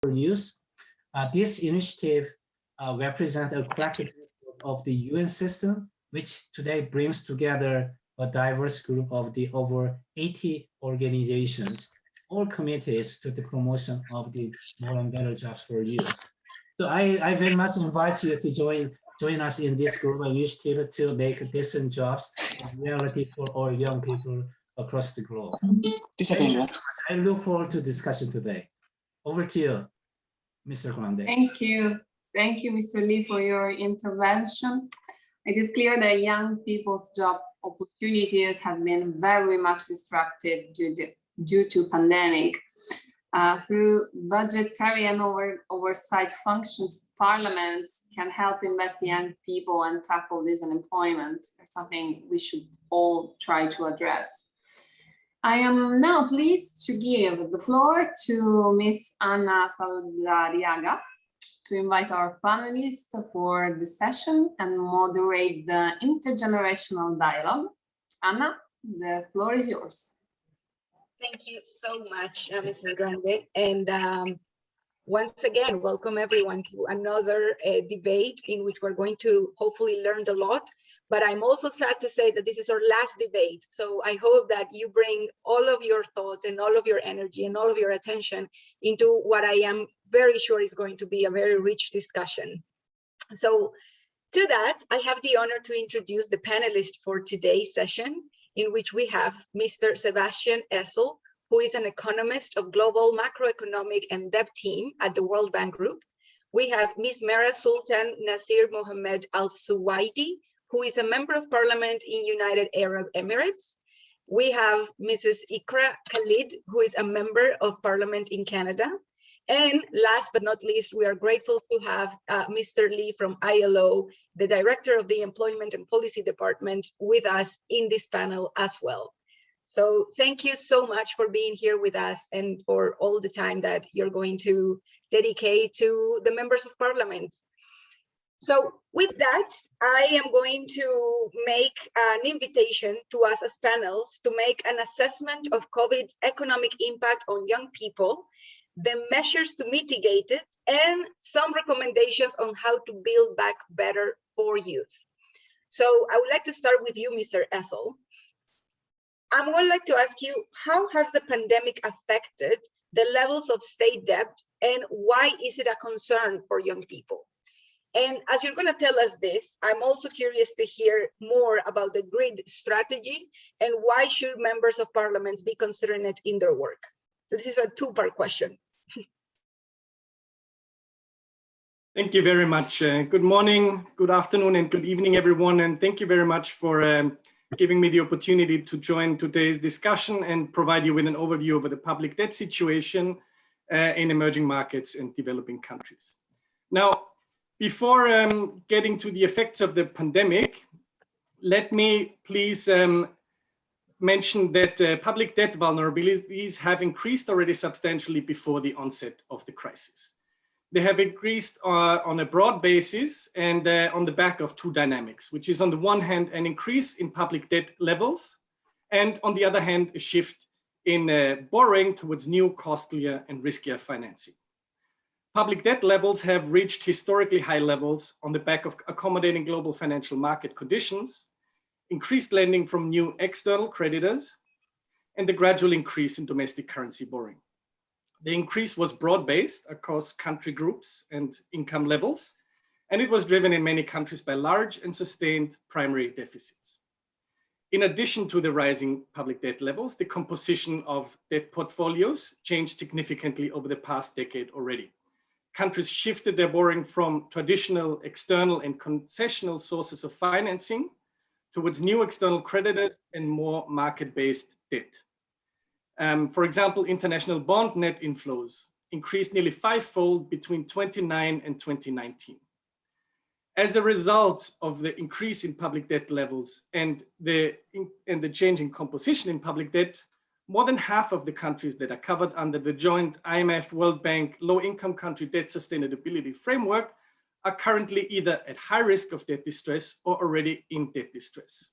youth. This initiative represents a collective of the UN system, which today brings together a diverse group of the over 80 organizations, all committed to the promotion of the more and better jobs for youth. So I very much invite you to join us in this global initiative to make decent jobs a reality for all young people across the globe. I look forward to discussion today. Over to you, Mr. Grande. Thank you. Thank you, Mr. Lee, for your intervention. It is clear that young people's job opportunities have been very much disrupted due to pandemic. Through budgetary and oversight functions, parliaments can help invest in young people and tackle this unemployment, something we should all try to address. I am now pleased to give the floor to Ms. Anna Saldarriaga to invite our panelists for the session and moderate the intergenerational dialogue. Anna, the floor is yours. Thank you so much, Mrs. Grande. And once again, welcome everyone to another debate in which we're going to hopefully learn a lot. But I'm also sad to say that this is our last debate. So I hope that you bring all of your thoughts and all of your energy and all of your attention into what I am very sure is going to be a very rich discussion. So to that, I have the honor to introduce the panelists for today's session, in which we have Mr. Sebastian Essel, who is an economist of global macroeconomic and debt team at the World Bank Group. We have Ms. Mera Sultan Nasir Mohammed Al Suwaidi, who is a member of parliament in United Arab Emirates. We have Mrs. Ikra Khalid, who is a member of parliament in Canada. And last but not least, we are grateful to have Mr. Lee from ILO, the director of the Employment and Policy Department, with us in this panel as well. So thank you so much for being here with us and for all the time that you're going to dedicate to the members of parliament. So with that, I am going to make an invitation to us as panels to make an assessment of COVID's economic impact on young people, the measures to mitigate it, and some recommendations on how to build back better for youth. So I would like to start with you, Mr. Essel. I would like to ask you, how has the pandemic affected the levels of state debt, and why is it a concern for young people? And as you're going to tell us this, I'm also curious to hear more about the grid strategy and why should members of parliaments be considering it in their work? This is a two-part question. Thank you very much. Good morning, good afternoon, and good evening, everyone. And thank you very much for giving me the opportunity to join today's discussion and provide you with an overview of the public debt situation in emerging markets and developing countries. Now, before getting to the effects of the pandemic, let me please mention that public debt vulnerabilities have increased already substantially before the onset of the crisis. They have increased on a broad basis and on the back of two dynamics, which is on the one hand, an increase in public debt levels, and on the other hand, a shift in borrowing towards new, costlier and riskier financing. Public debt levels have reached historically high levels on the back of accommodating global financial market conditions, increased lending from new external creditors, and the gradual increase in domestic currency borrowing. The increase was broad-based across country groups and income levels, and it was driven in many countries by large and sustained primary deficits. In addition to the rising public debt levels, the composition of debt portfolios changed significantly over the past decade already. Countries shifted their borrowing from traditional external and concessional sources of financing towards new external creditors and more market-based debt. For example, international bond net inflows increased nearly fivefold between 2009 and 2019. As a result of the increase in public debt levels and the changing composition in public debt, more than half of the countries that are covered under the joint IMF World Bank low-income country debt sustainability framework are currently either at high risk of debt distress or already in debt distress.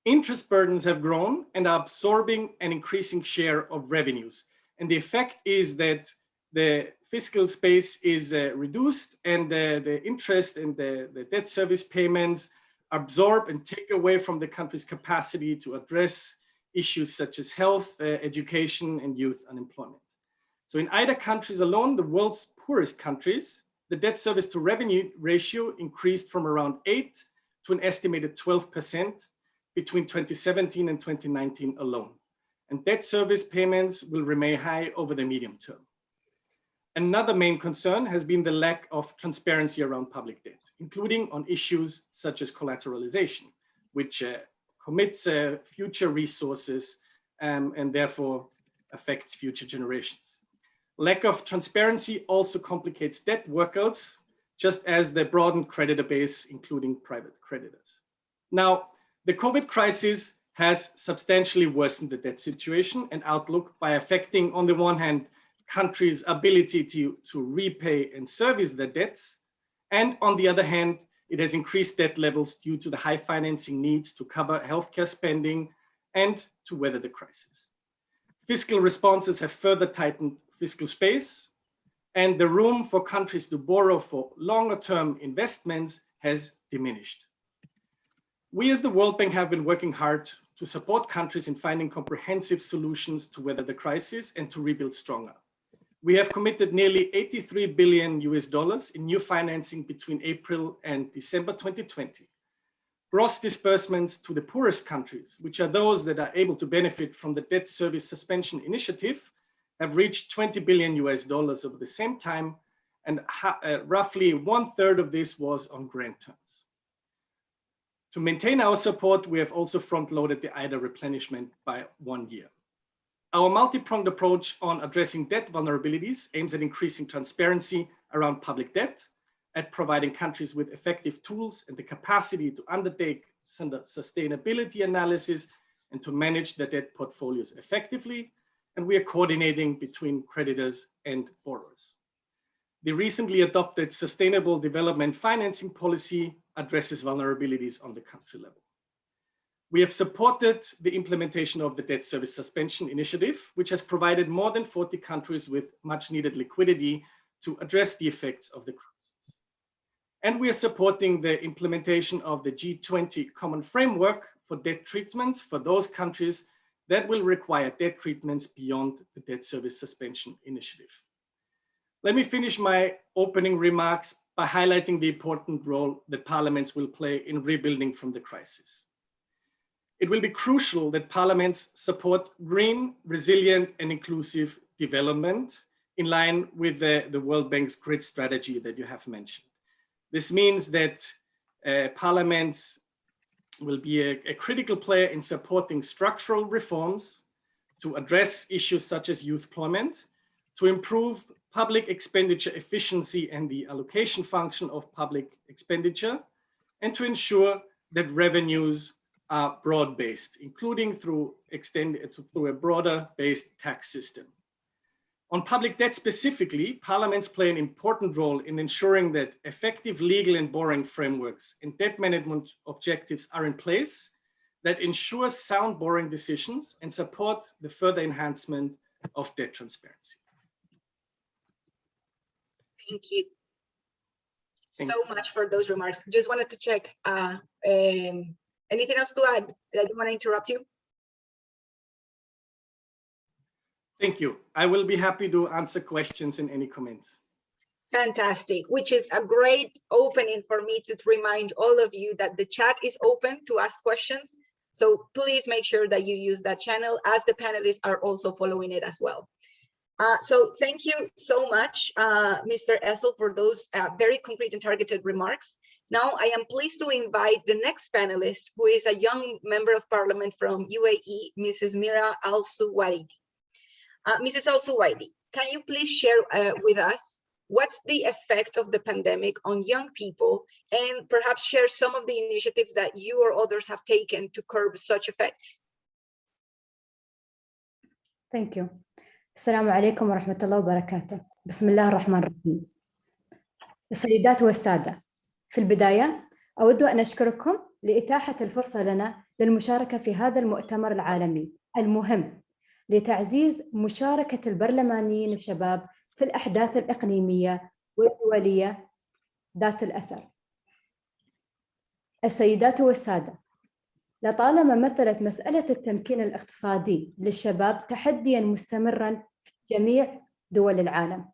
Interest burdens have grown and are absorbing an increasing share of revenues. And the effect is that the fiscal space is reduced, and the interest and the debt service payments absorb and take away from the country's capacity to address issues such as health, education, and youth unemployment. So in either countries alone, the world's poorest countries, the debt service to revenue ratio increased from around 8 to an estimated 12% between 2017 and 2019 alone. And debt service payments will remain high over the medium term. Another main concern has been the lack of transparency around public debt, including on issues such as collateralization, which commits future resources and therefore affects future generations. Lack of transparency also complicates debt workouts, just as the broadened creditor base, including private creditors. Now, the COVID crisis has substantially worsened the debt situation and outlook by affecting, on the one hand, countries' ability to repay and service their debts, and on the other hand, it has increased debt levels due to the high financing needs to cover healthcare spending and to weather the crisis. Fiscal responses have further tightened fiscal space, and the room for countries to borrow for longer-term investments has diminished. We as the World Bank have been working hard to support countries in finding comprehensive solutions to weather the crisis and to rebuild stronger. We have committed nearly $83 billion in new financing between April and December 2020. Gross disbursements to the poorest countries, which are those that are able to benefit from the debt service suspension initiative, have reached $20 billion over the same time, and roughly 1/3 of this was on grant terms. To maintain our support, we have also front-loaded the IDA replenishment by 1 year. Our multi-pronged approach on addressing debt vulnerabilities aims at increasing transparency around public debt, at providing countries with effective tools and the capacity to undertake sustainability analysis and to manage their debt portfolios effectively, and we are coordinating between creditors and borrowers. The recently adopted Sustainable Development Financing Policy addresses vulnerabilities on the country level. We have supported the implementation of the Debt Service Suspension Initiative, which has provided more than 40 countries with much needed liquidity to address the effects of the crisis. And we are supporting the implementation of the G20 Common Framework for debt treatments for those countries that will require debt treatments beyond the Debt Service Suspension Initiative. Let me finish my opening remarks by highlighting the important role that parliaments will play in rebuilding from the crisis. It will be crucial that parliaments support green, resilient, and inclusive development in line with the World Bank's grid strategy that you have mentioned. This means that parliaments will be a critical player in supporting structural reforms to address issues such as youth employment, to improve public expenditure efficiency and the allocation function of public expenditure, and to ensure that revenues are broad-based, including through a broader-based tax system. On public debt specifically, parliaments play an important role in ensuring that effective legal and borrowing frameworks and debt management objectives are in place that ensure sound borrowing decisions and support the further enhancement of debt transparency. Thank you so much for those remarks. Just wanted to check, anything else to add? I don't want to interrupt you. Thank you. I will be happy to answer questions and any comments. Fantastic, which is a great opening for me to remind all of you that the chat is open to ask questions. So please make sure that you use that channel, as the panelists are also following it as well. So thank you so much, Mr. Essel, for those very concrete and targeted remarks. Now I am pleased to invite the next panelist, who is a young member of parliament from UAE, Mrs. Mira Al-Suwaidi. Mrs. Al-Suwaidi, can you please share with us what's the effect of the pandemic on young people, and perhaps share some of the initiatives that you or others have taken to curb such effects? Thank you. السلام عليكم ورحمة الله وبركاته. بسم الله الرحمن الرحيم. السيدات والسادة، في البداية أود أن أشكركم لإتاحة الفرصة لنا للمشاركة في هذا المؤتمر العالمي المهم لتعزيز مشاركة البرلمانيين الشباب في في الأحداث الإقليمية والدولية ذات الأثر. السيدات والسادة، لطالما مثلت مسألة التمكين الاقتصادي للشباب تحدياً مستمراً في جميع دول العالم.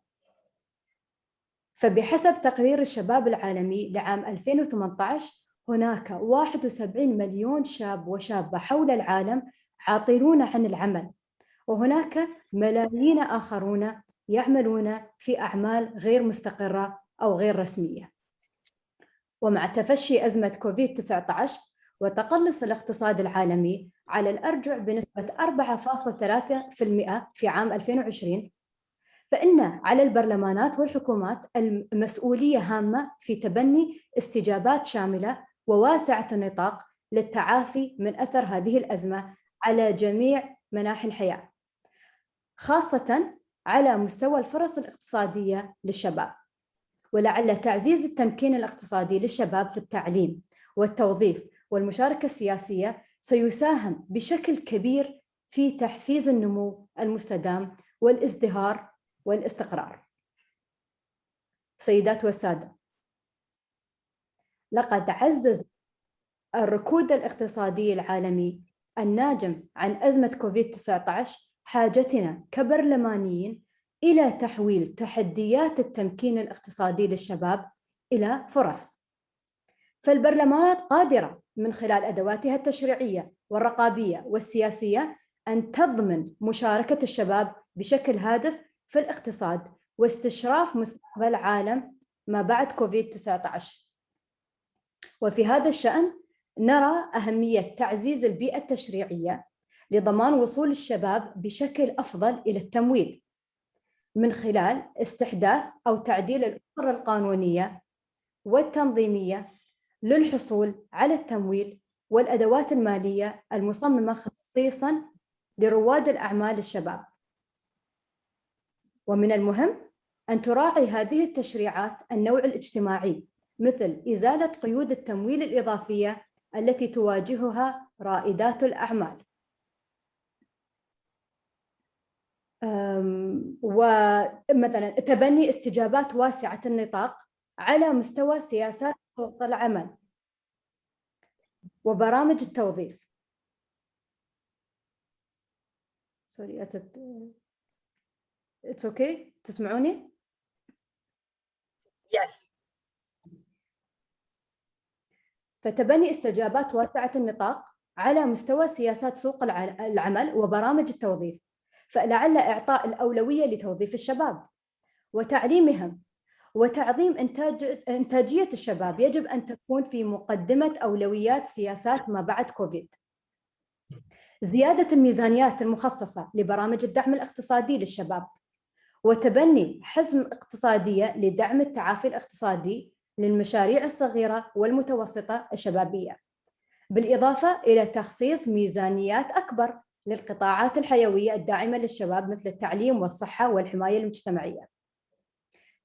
فبحسب تقرير الشباب العالمي لعام 2018 هناك 71 مليون شاب وشابة حول العالم عاطلون عن العمل، وهناك ملايين آخرون يعملون في أعمال غير مستقرة أو غير رسمية. ومع تفشي أزمة كوفيد-19 وتقلص الاقتصاد العالمي على الأرجع بنسبة 4.3% في عام 2020، فإن على البرلمانات والحكومات المسؤولية هامة في تبني استجابات شاملة وواسعة النطاق للتعافي من أثر هذه الأزمة على جميع مناحي الحياة، خاصة على مستوى الفرص الاقتصادية للشباب. ولعل تعزيز التمكين الاقتصادي للشباب في التعليم والتوظيف والمشاركة السياسية سيساهم بشكل كبير في تحفيز النمو المستدام والازدهار والاستقرار. سيدات والسادة، لقد عزز الركود الاقتصادي العالمي الناجم عن أزمة كوفيد-19 حاجتنا كبرلمانيين إلى تحويل تحديات التمكين الاقتصادي للشباب إلى فرص. فالبرلمانات قادرة من خلال أدواتها التشريعية والرقابية والسياسية أن تضمن مشاركة الشباب بشكل هادف في الاقتصاد واستشراف مستقبل عالم ما بعد كوفيد-19. وفي هذا الشأن نرى أهمية تعزيز البيئة التشريعية لضمان وصول الشباب بشكل أفضل إلى التمويل من خلال استحداث أو تعديل الأطر القانونية والتنظيمية للحصول على التمويل والأدوات المالية المصممة خصيصاً لرواد الأعمال الشباب. ومن المهم أن تراعي هذه التشريعات النوع الاجتماعي، مثل إزالة قيود التمويل الإضافية التي تواجهها رائدات الأعمال، ومثلا تبني استجابات واسعة النطاق على مستوى سياسات سوق العمل وبرامج التوظيف. سوري، It's okay. تسمعوني؟ Yes. فتبني استجابات واسعة النطاق على مستوى سياسات سوق العمل وبرامج التوظيف، فلعل إعطاء الأولوية لتوظيف الشباب وتعليمهم وتعظيم إنتاجية الشباب يجب أن تكون في مقدمة أولويات سياسات ما بعد كوفيد. زيادة الميزانيات المخصصة لبرامج الدعم الاقتصادي للشباب، وتبني حزم اقتصادية لدعم التعافي الاقتصادي للمشاريع الصغيرة والمتوسطة الشبابية، بالإضافة إلى تخصيص ميزانيات أكبر للقطاعات الحيوية الداعمة للشباب مثل التعليم والصحة والحماية المجتمعية.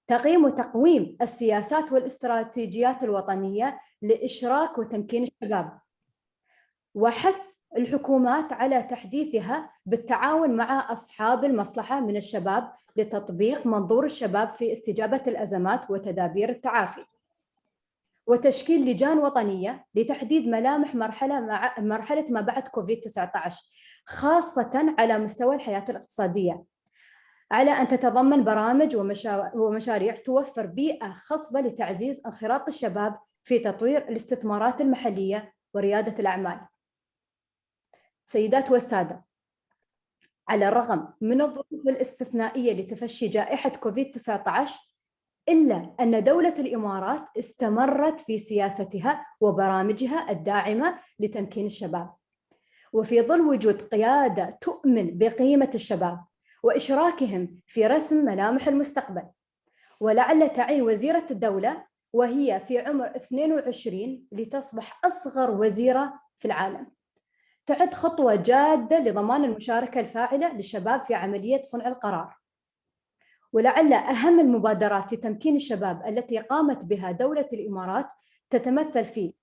تقويم السياسات والاستراتيجيات الوطنية لإشراك وتمكين الشباب، وحث الحكومات على تحديثها بالتعاون مع أصحاب المصلحة من الشباب لتطبيق منظور الشباب في استجابة الأزمات وتدابير التعافي، وتشكيل لجان وطنية لتحديد ملامح مرحلة ما بعد كوفيد-19 خاصة على مستوى الحياة الاقتصادية، على أن تتضمن برامج ومشاريع توفر بيئة خصبة لتعزيز انخراط الشباب في تطوير الاستثمارات المحلية وريادة الأعمال. سيدات والسادة، على الرغم من الظروف الاستثنائية لتفشي جائحة كوفيد-19 إلا أن دولة الإمارات استمرت في سياستها وبرامجها الداعمة لتمكين الشباب، وفي ظل وجود قيادة تؤمن بقيمة الشباب وإشراكهم في رسم ملامح المستقبل. ولعل تعين وزيرة الدولة وهي في عمر 22 لتصبح أصغر وزيرة في العالم، تعد خطوة جادة لضمان المشاركة الفاعلة للشباب في عملية صنع القرار. ولعل أهم المبادرات لتمكين الشباب التي قامت بها دولة الإمارات تتمثل في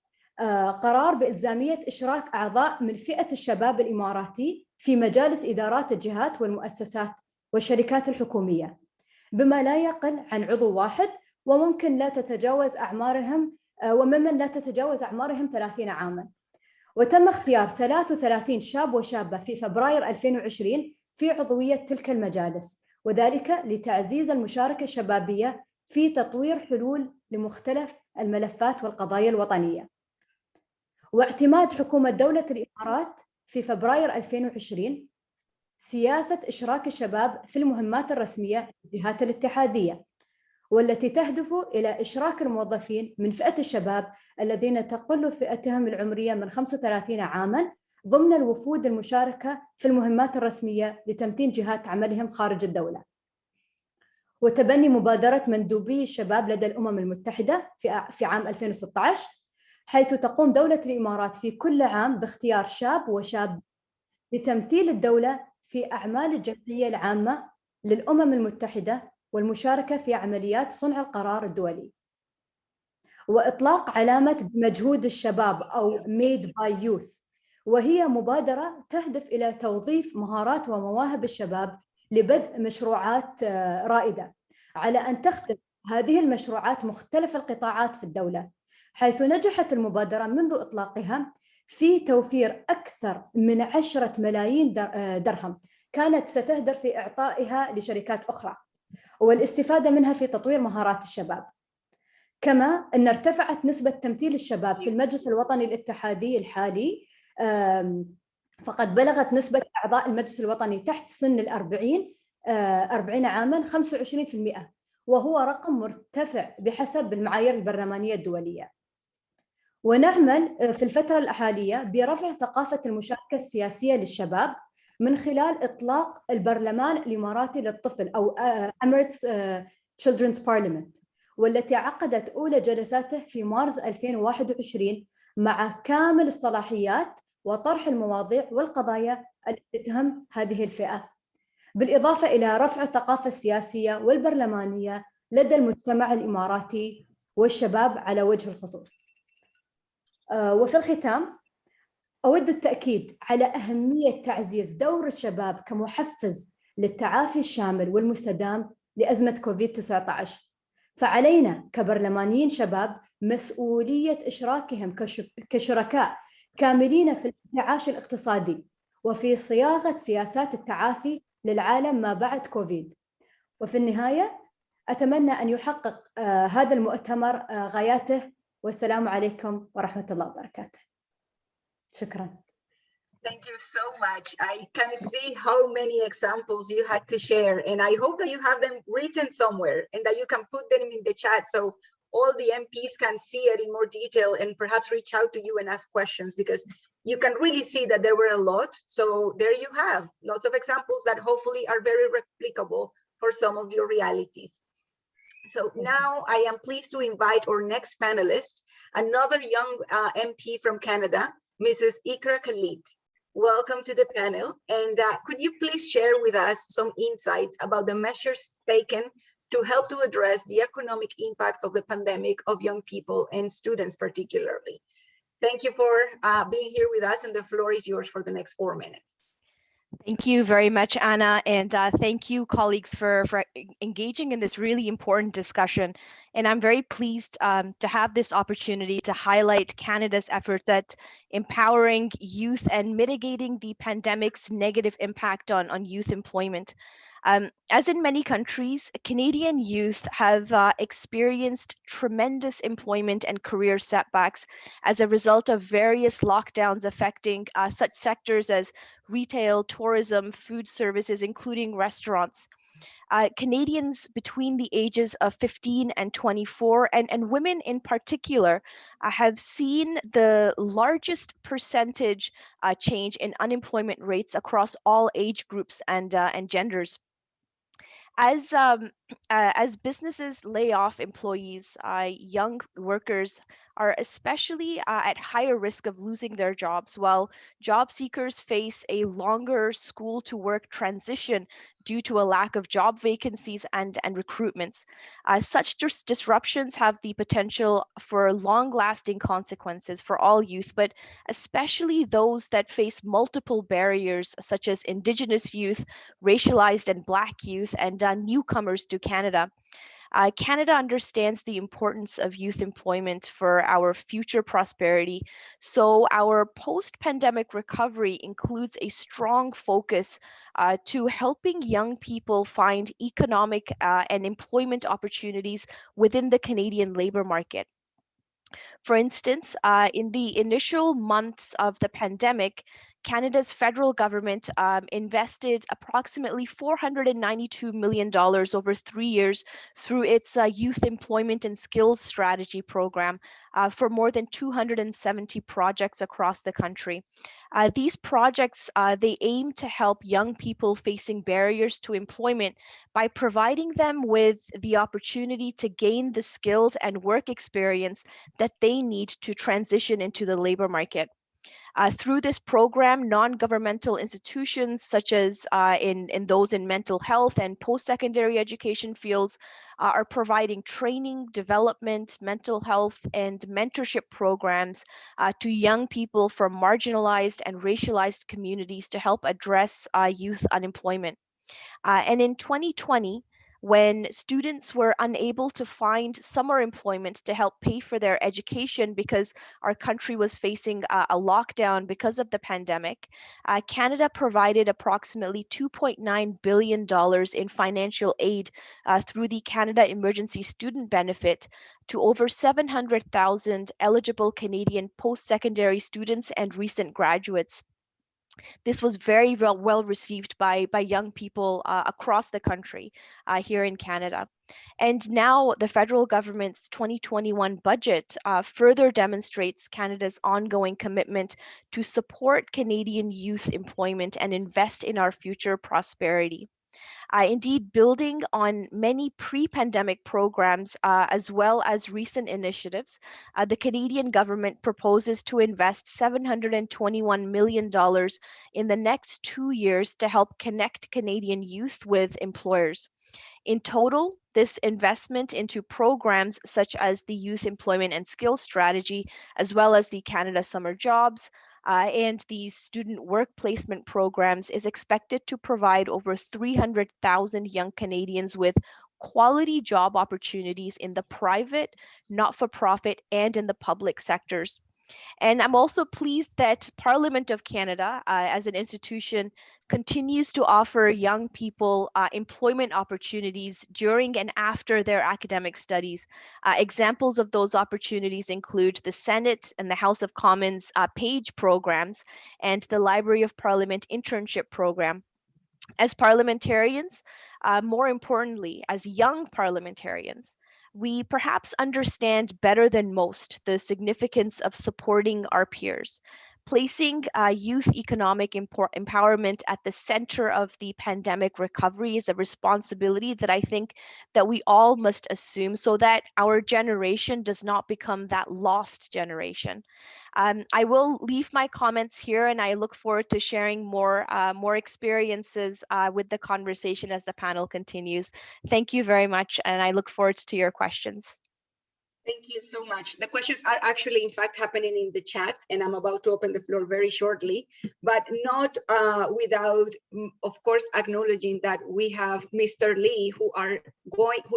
قرار بإلزامية إشراك أعضاء من فئة الشباب الإماراتي في مجالس إدارات الجهات والمؤسسات والشركات الحكومية بما لا يقل عن عضو واحد، وممكن لا تتجاوز أعمارهم وممن لا تتجاوز أعمارهم 30 عاماً. وتم اختيار 33 شاب وشابة في فبراير 2020 في عضوية تلك المجالس، وذلك لتعزيز المشاركة الشبابية في تطوير حلول لمختلف الملفات والقضايا الوطنية. واعتماد حكومة دولة الإمارات في فبراير 2020 سياسة إشراك الشباب في المهمات الرسمية للجهات الاتحادية، والتي تهدف إلى إشراك الموظفين من فئة الشباب الذين تقل فئتهم العمرية من 35 عاماً ضمن الوفود المشاركة في المهمات الرسمية لتمتين جهات عملهم خارج الدولة. وتبني مبادرة مندوبي الشباب لدى الأمم المتحدة في عام 2016، حيث تقوم دولة الإمارات في كل عام باختيار شاب وشاب لتمثيل الدولة في أعمال الجمعية العامة للأمم المتحدة والمشاركة في عمليات صنع القرار الدولي. وإطلاق علامة بمجهود الشباب أو Made by Youth، وهي مبادرة تهدف إلى توظيف مهارات ومواهب الشباب لبدء مشروعات رائدة، على أن تخدم هذه المشروعات مختلف القطاعات في الدولة، حيث نجحت المبادرة منذ إطلاقها في توفير أكثر من 10 ملايين درهم كانت ستهدر في إعطائها لشركات أخرى، والاستفادة منها في تطوير مهارات الشباب. كما أن ارتفعت نسبة تمثيل الشباب في المجلس الوطني الاتحادي الحالي، فقد بلغت نسبة أعضاء المجلس الوطني تحت سن 40 عاماً 25%، وهو رقم مرتفع بحسب المعايير البرلمانية الدولية. ونعمل في الفترة الحالية برفع ثقافة المشاركة السياسية للشباب من خلال إطلاق البرلمان الإماراتي للطفل أو Emirates Children's Parliament، والتي عقدت أولى جلساته في مارس 2021 مع كامل الصلاحيات وطرح المواضيع والقضايا التي تهم هذه الفئة، بالإضافة إلى رفع الثقافة السياسية والبرلمانية لدى المجتمع الإماراتي والشباب على وجه الخصوص. وفي الختام أود التأكيد على أهمية تعزيز دور الشباب كمحفز للتعافي الشامل والمستدام لأزمة كوفيد-19. فعلينا كبرلمانيين شباب مسؤولية إشراكهم كشركاء كاملين في الانتعاش الاقتصادي وفي صياغة سياسات التعافي للعالم ما بعد كوفيد. وفي النهاية أتمنى أن يحقق هذا المؤتمر غاياته، والسلام عليكم ورحمة الله وبركاته. شكرا. Thank you so much. I can see how many examples you had to share, and I hope that you have them written somewhere and that you can put them in the chat so all the MPs can see it in more detail and perhaps reach out to you and ask questions, because you can really see that there were a lot. So there you have lots of examples that hopefully are very replicable for some of your realities. So now I am pleased to invite our next panelist, another young MP from Canada, Mrs. Ikra Khalid. Welcome to the panel. And could you please share with us some insights about the measures taken to help to address the economic impact of the pandemic of young people and students particularly? Thank you for being here with us, and the floor is yours for the next 4 minutes. Thank you very much, Anna, and thank you, colleagues, for engaging in this really important discussion. And I'm very pleased to have this opportunity to highlight Canada's effort at empowering youth and mitigating the pandemic's negative impact on youth employment. As in many countries, Canadian youth have experienced tremendous employment and career setbacks as a result of various lockdowns affecting such sectors as retail, tourism, food services, including restaurants. Canadians between the ages of 15 and 24, and women in particular, have seen the largest percentage change in unemployment rates across all age groups and genders. As businesses lay off employees, young workers are especially at higher risk of losing their jobs, while job seekers face a longer school to work transition due to a lack of job vacancies and recruitments. Such disruptions have the potential for long-lasting consequences for all youth, but especially those that face multiple barriers, such as Indigenous youth, racialized and Black youth, and newcomers to Canada. Canada understands the importance of youth employment for our future prosperity. So our post-pandemic recovery includes a strong focus to helping young people find economic and employment opportunities within the Canadian labor market. For instance, in the initial months of the pandemic, Canada's federal government invested approximately $492 million over 3 years through its Youth Employment and Skills Strategy program for more than 270 projects across the country. These projects, they aim to help young people facing barriers to employment by providing them with the opportunity to gain the skills and work experience that they need to transition into the labor market. Through this program, non-governmental institutions such as in those in mental health and post-secondary education fields are providing training, development, mental health, and mentorship programs to young people from marginalized and racialized communities to help address youth unemployment. And in 2020, when students were unable to find summer employment to help pay for their education because our country was facing a lockdown because of the pandemic, Canada provided approximately $2.9 billion in financial aid through the Canada Emergency Student Benefit to over 700,000 eligible Canadian post-secondary students and recent graduates. This was very well received by young people across the country here in Canada. And now the federal government's 2021 budget further demonstrates Canada's ongoing commitment to support Canadian youth employment and invest in our future prosperity. Indeed, building on many pre-pandemic programs as well as recent initiatives, the Canadian government proposes to invest $721 million in the next 2 years to help connect Canadian youth with employers. In total, this investment into programs such as the Youth Employment and Skills Strategy, as well as the Canada Summer Jobs, and the student work placement programs is expected to provide over 300,000 young Canadians with quality job opportunities in the private, not-for-profit, and in the public sectors. And I'm also pleased that Parliament of Canada, as an institution, continues to offer young people employment opportunities during and after their academic studies. Examples of those opportunities include the Senate and the House of Commons PAGE programs and the Library of Parliament internship program. As parliamentarians, more importantly, as young parliamentarians, we perhaps understand better than most the significance of supporting our peers. Placing youth economic empowerment at the center of the pandemic recovery is a responsibility that I think that we all must assume so that our generation does not become that lost generation. I will leave my comments here, and I look forward to sharing more experiences with the conversation as the panel continues. Thank you very much, and I look forward to your questions. Thank you so much. The questions are actually, in fact, happening in the chat, and I'm about to open the floor very shortly, but not without, of course, acknowledging that we have Mr. Lee, who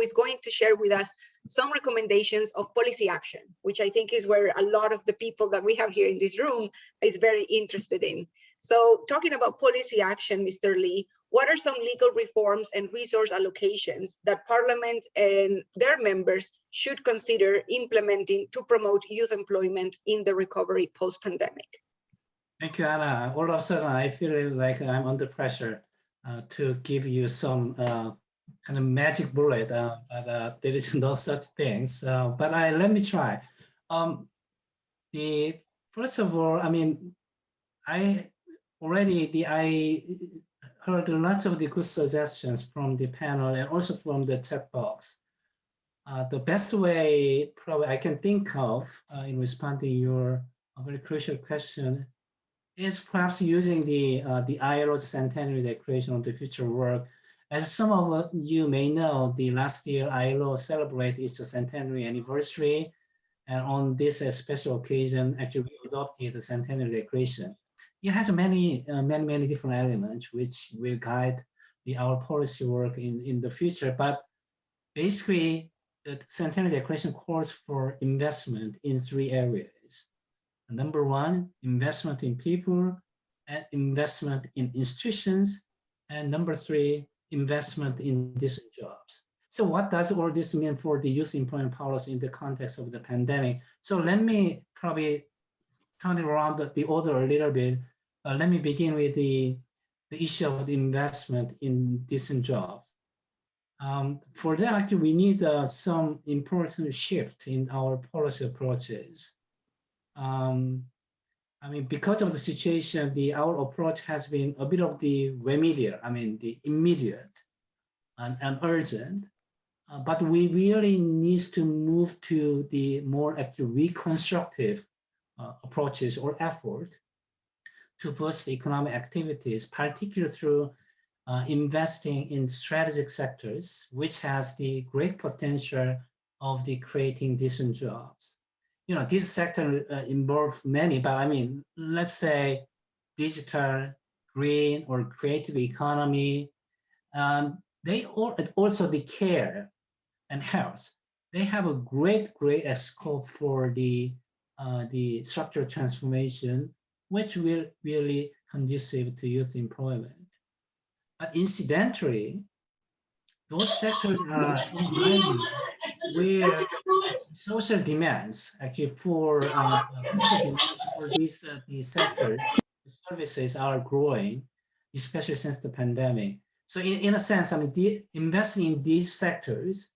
is going to share with us some recommendations of policy action, which I think is where a lot of the people that we have here in this room is very interested in. So talking about policy action, Mr. Lee, what are some legal reforms and resource allocations that Parliament and their members should consider implementing to promote youth employment in the recovery post-pandemic? Thank you, Anna. All of a sudden, I feel like I'm under pressure to give you some kind of magic bullet, but there is no such thing. So, but let me try. First of all, I mean, I heard lots of the good suggestions from the panel and also from the chat box. The best way probably I can think of in responding to your very crucial question is perhaps using the ILO's Centenary Declaration on the Future Work. As some of you may know, the last year ILO celebrated its centenary anniversary, and on this special occasion, actually we adopted the Centenary Declaration. It has many different elements which will guide our policy work in the future. But basically, the Centennial Declaration calls for investment in 3 areas. Number 1, investment in people, and investment in institutions, and number 3, investment in decent jobs. So what does all this mean for the youth employment policy in the context of the pandemic? So let me probably turn it around the order a little bit. Let me begin with the issue of the investment in decent jobs. For that, actually, we need some important shift in our policy approaches. I mean, because of the situation, our approach has been a bit of the remedial, I mean, the immediate and urgent. But we really need to move to the more actually reconstructive approaches or effort to boost economic activities, particularly through investing in strategic sectors, which has the great potential of the creating decent jobs. You know, this sector involves many, but I mean, let's say digital, green, or creative economy. They also the care and health. They have a great scope for the structural transformation, which will really conducive to youth employment. But incidentally, those sectors are in my view where social demands actually for these sectors, the services are growing, especially since the pandemic. So in a sense, I mean, investing in these sectors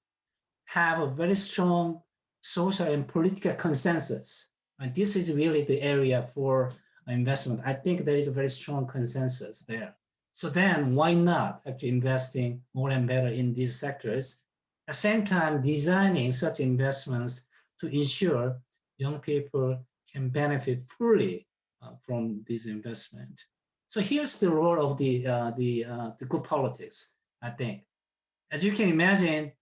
have a very strong social and political consensus. And this is really the area for investment. I think there is a very strong consensus there. So then why not actually investing more and better in these sectors? At the same time, designing such investments to ensure young people can benefit fully from this investment. So here's the role of the good politics, I think. As you can imagine,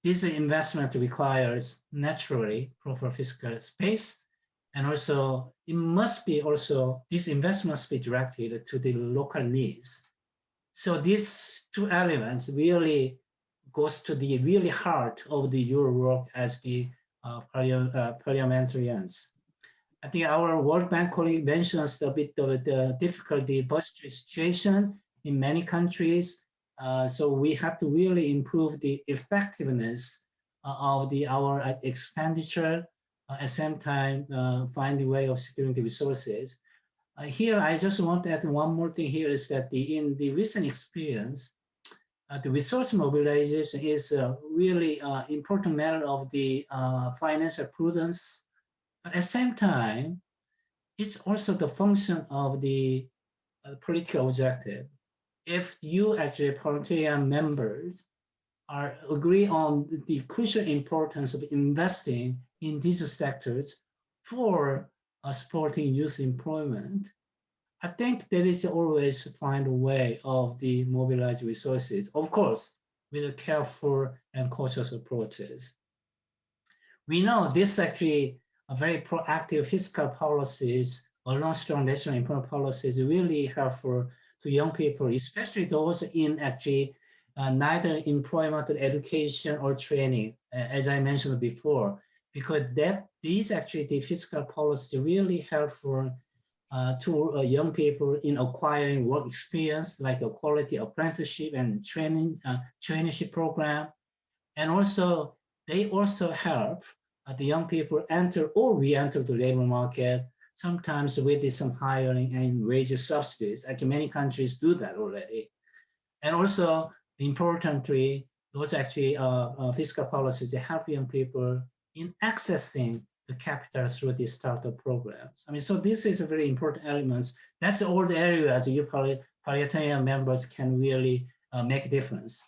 this investment requires naturally proper fiscal space, and also it must be also, this investment must be directed to the local needs. So these 2 elements really goes to the really heart of your work as the parliamentarians. I think our World Bank colleague mentions a bit of the difficulty budgetary situation in many countries. So we have to really improve the effectiveness of our expenditure, at the same time find a way of securing the resources. Here, I just want to add one more thing here is that in the recent experience, the resource mobilization is a really important matter of the financial prudence. But at the same time, it's also the function of the political objective. If you actually parliamentarian members agree on the crucial importance of investing in these sectors for supporting youth employment, I think there is always to find a way of the mobilize resources, of course, with careful and cautious approaches. We know this actually a very proactive fiscal policies along strong national employment policies really helpful to young people, especially those in actually neither employment, education, or training, as I mentioned before, because these actually the fiscal policy really helpful to young people in acquiring work experience, like a quality apprenticeship and traineeship program. And also, they also help the young people enter or re-enter the labor market, sometimes with some hiring and wage subsidies. Actually, many countries do that already. And also, importantly, those actually fiscal policies that help young people in accessing the capital through these startup programs. I mean, so this is a very important elements. That's all the areas you parliamentarian members can really make a difference.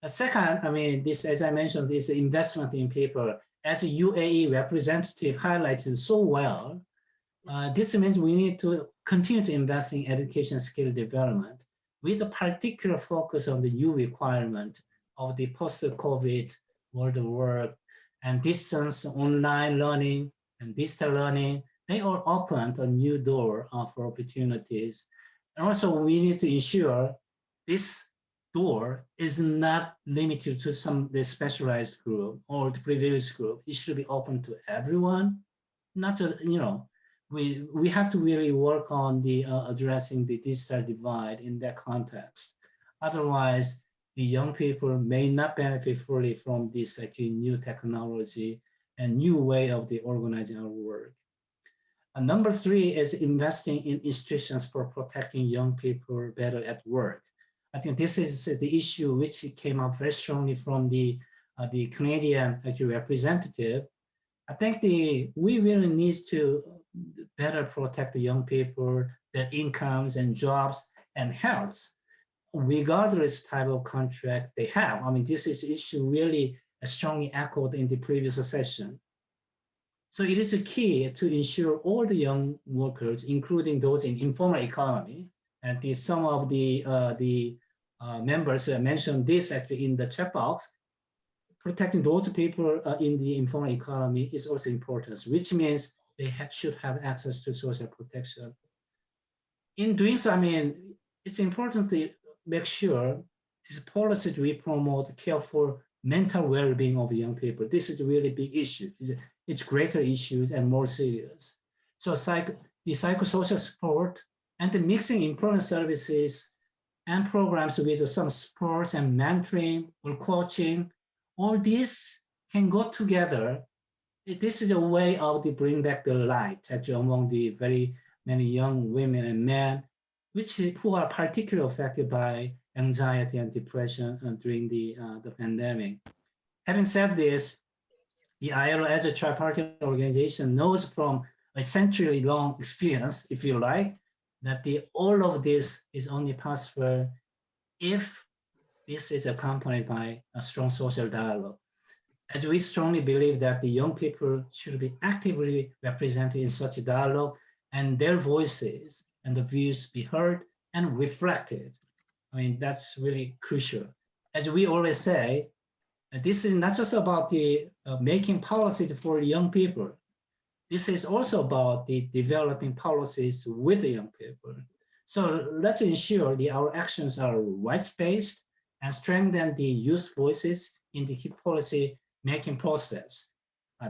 Second, I mean, this, as I mentioned, this investment in people, as a UAE representative highlighted so well, this means we need to continue to invest in education skill development with a particular focus on the new requirement of the post-COVID world of work and distance online learning and digital learning. They all opened a new door for opportunities. And also we need to ensure this door is not limited to the specialized group or the privileged group. It should be open to everyone. Not to, we have to really work on the addressing the digital divide in that context. Otherwise, the young people may not benefit fully from this actually new technology and new way of the organizing our work. Number 3 is investing in institutions for protecting young people better at work. I think this is the issue which came up very strongly from the Canadian representative. I think we really need to better protect the young people, their incomes and jobs and health, regardless type of contract they have. I mean, this is issue really strongly echoed in the previous session. So it is a key to ensure all the young workers, including those in informal economy, and some of the members mentioned this actually in the chat box. Protecting those people in the informal economy is also important, which means they should have access to social protection. In doing so, I mean, it's important to make sure these policies we promote care for mental well-being of young people. This is a really big issue. It's greater issues and more serious. So the psychosocial support and the mixing employment services and programs with some sports and mentoring or coaching, all this can go together. This is a way of to bring back the light actually among the very many young women and men, who are particularly affected by anxiety and depression during the pandemic. Having said this, the ILO as a tripartite organization knows from a century-long experience, if you like, that all of this is only possible if this is accompanied by a strong social dialogue. As we strongly believe that the young people should be actively represented in such a dialogue and their voices and the views be heard and reflected. I mean, that's really crucial. As we always say, this is not just about the making policies for young people. This is also about the developing policies with the young people. So let's ensure our actions are rights-based and strengthen the youth voices in the policy making process.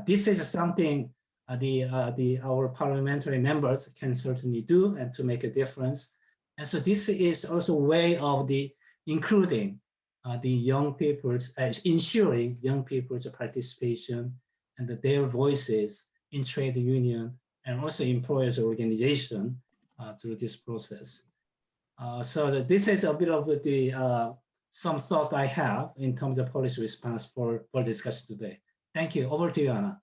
This is something our parliamentary members can certainly do and to make a difference. And so this is also a way of including the young people's, ensuring young people's participation and their voices in trade union and also employers organization through this process. So this is a bit of some thought I have in terms of policy response for discussion today. Thank you. Over to you, Anna.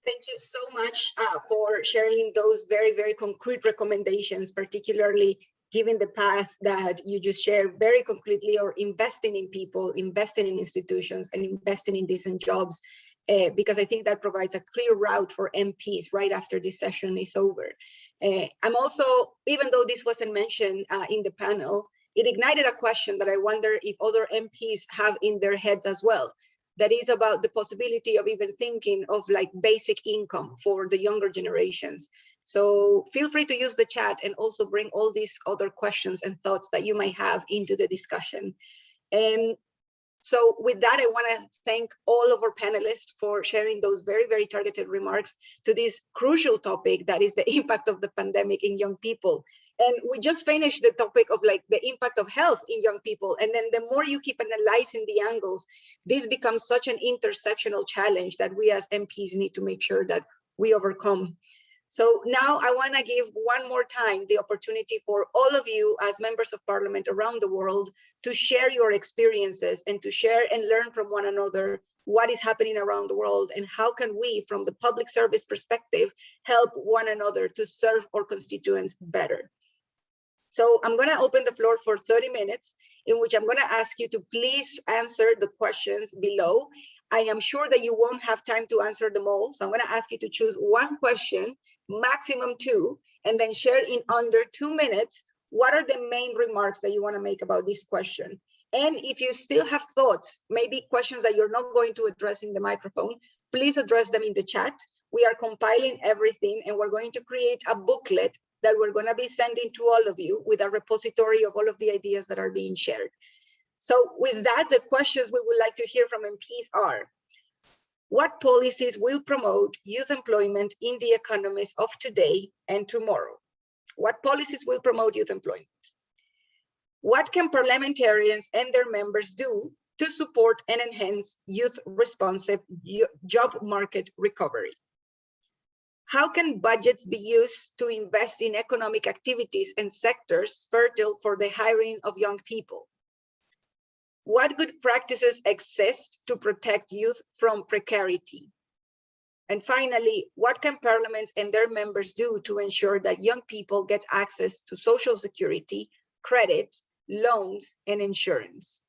Thank you so much for sharing those very, very concrete recommendations, particularly given the path that you just shared very concretely, or investing in people, investing in institutions, and investing in decent jobs, because I think that provides a clear route for MPs right after this session is over. I'm also, even though this wasn't mentioned in the panel, it ignited a question that I wonder if other MPs have in their heads as well. That is about the possibility of even thinking of like basic income for the younger generations. So feel free to use the chat and also bring all these other questions and thoughts that you might have into the discussion. So with that, I want to thank all of our panelists for sharing those very, very targeted remarks to this crucial topic that is the impact of the pandemic in young people. And we just finished the topic of like the impact of health in young people. And then the more you keep analyzing the angles, this becomes such an intersectional challenge that we as MPs need to make sure that we overcome. So now I want to give one more time the opportunity for all of you as members of parliament around the world to share your experiences and to share and learn from one another what is happening around the world and how can we, from the public service perspective, help one another to serve our constituents better. So I'm going to open the floor for 30 minutes in which I'm going to ask you to please answer the questions below. I am sure that you won't have time to answer them all. So I'm going to ask you to choose one question, maximum 2, and then share in under 2 minutes what are the main remarks that you want to make about this question. And if you still have thoughts, maybe questions that you're not going to address in the microphone, please address them in the chat. We are compiling everything and we're going to create a booklet that we're going to be sending to all of you with a repository of all of the ideas that are being shared. So with that, the questions we would like to hear from MPs are, what policies will promote youth employment in the economies of today and tomorrow? What policies will promote youth employment? What can parliamentarians and their members do to support and enhance youth-responsive job market recovery? How can budgets be used to invest in economic activities and sectors fertile for the hiring of young people? What good practices exist to protect youth from precarity? And finally, what can parliaments and their members do to ensure that young people get access to social security, credit, loans, and insurance?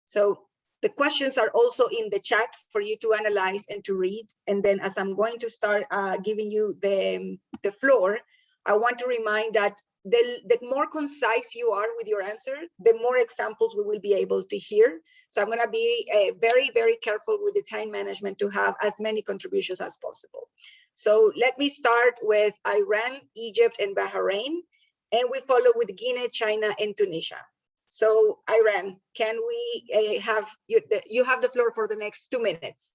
So the questions are also in the chat for you to analyze and to read. And then as I'm going to start giving you the floor, I want to remind that the more concise you are with your answer, the more examples we will be able to hear. So I'm going to be very, very careful with the time management to have as many contributions as possible. So let me start with Iran, Egypt, and Bahrain, and we follow with Guinea, China, and Tunisia. So Iran, can we have you have the floor for the next 2 minutes.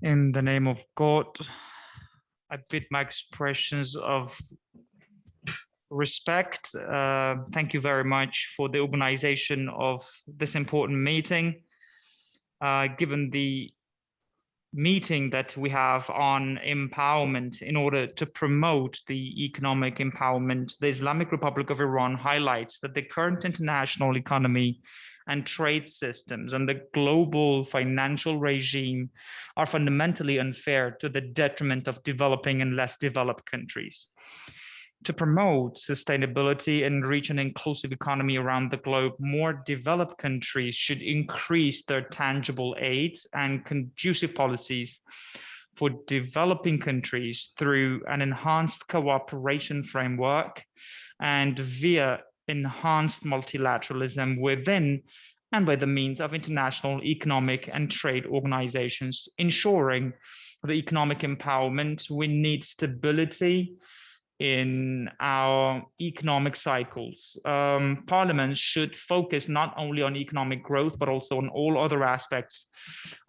In the name of God, I bid my expressions of respect. Thank you very much for the organization of this important meeting. Given the meeting that we have on empowerment in order to promote the economic empowerment, the Islamic Republic of Iran highlights that the current international economy and trade systems and the global financial regime are fundamentally unfair to the detriment of developing and less developed countries. To promote sustainability and reach an inclusive economy around the globe, more developed countries should increase their tangible aid and conducive policies for developing countries through an enhanced cooperation framework and via enhanced multilateralism within and by the means of international economic and trade organizations. Ensuring the economic empowerment, we need stability in our economic cycles. Parliaments should focus not only on economic growth, but also on all other aspects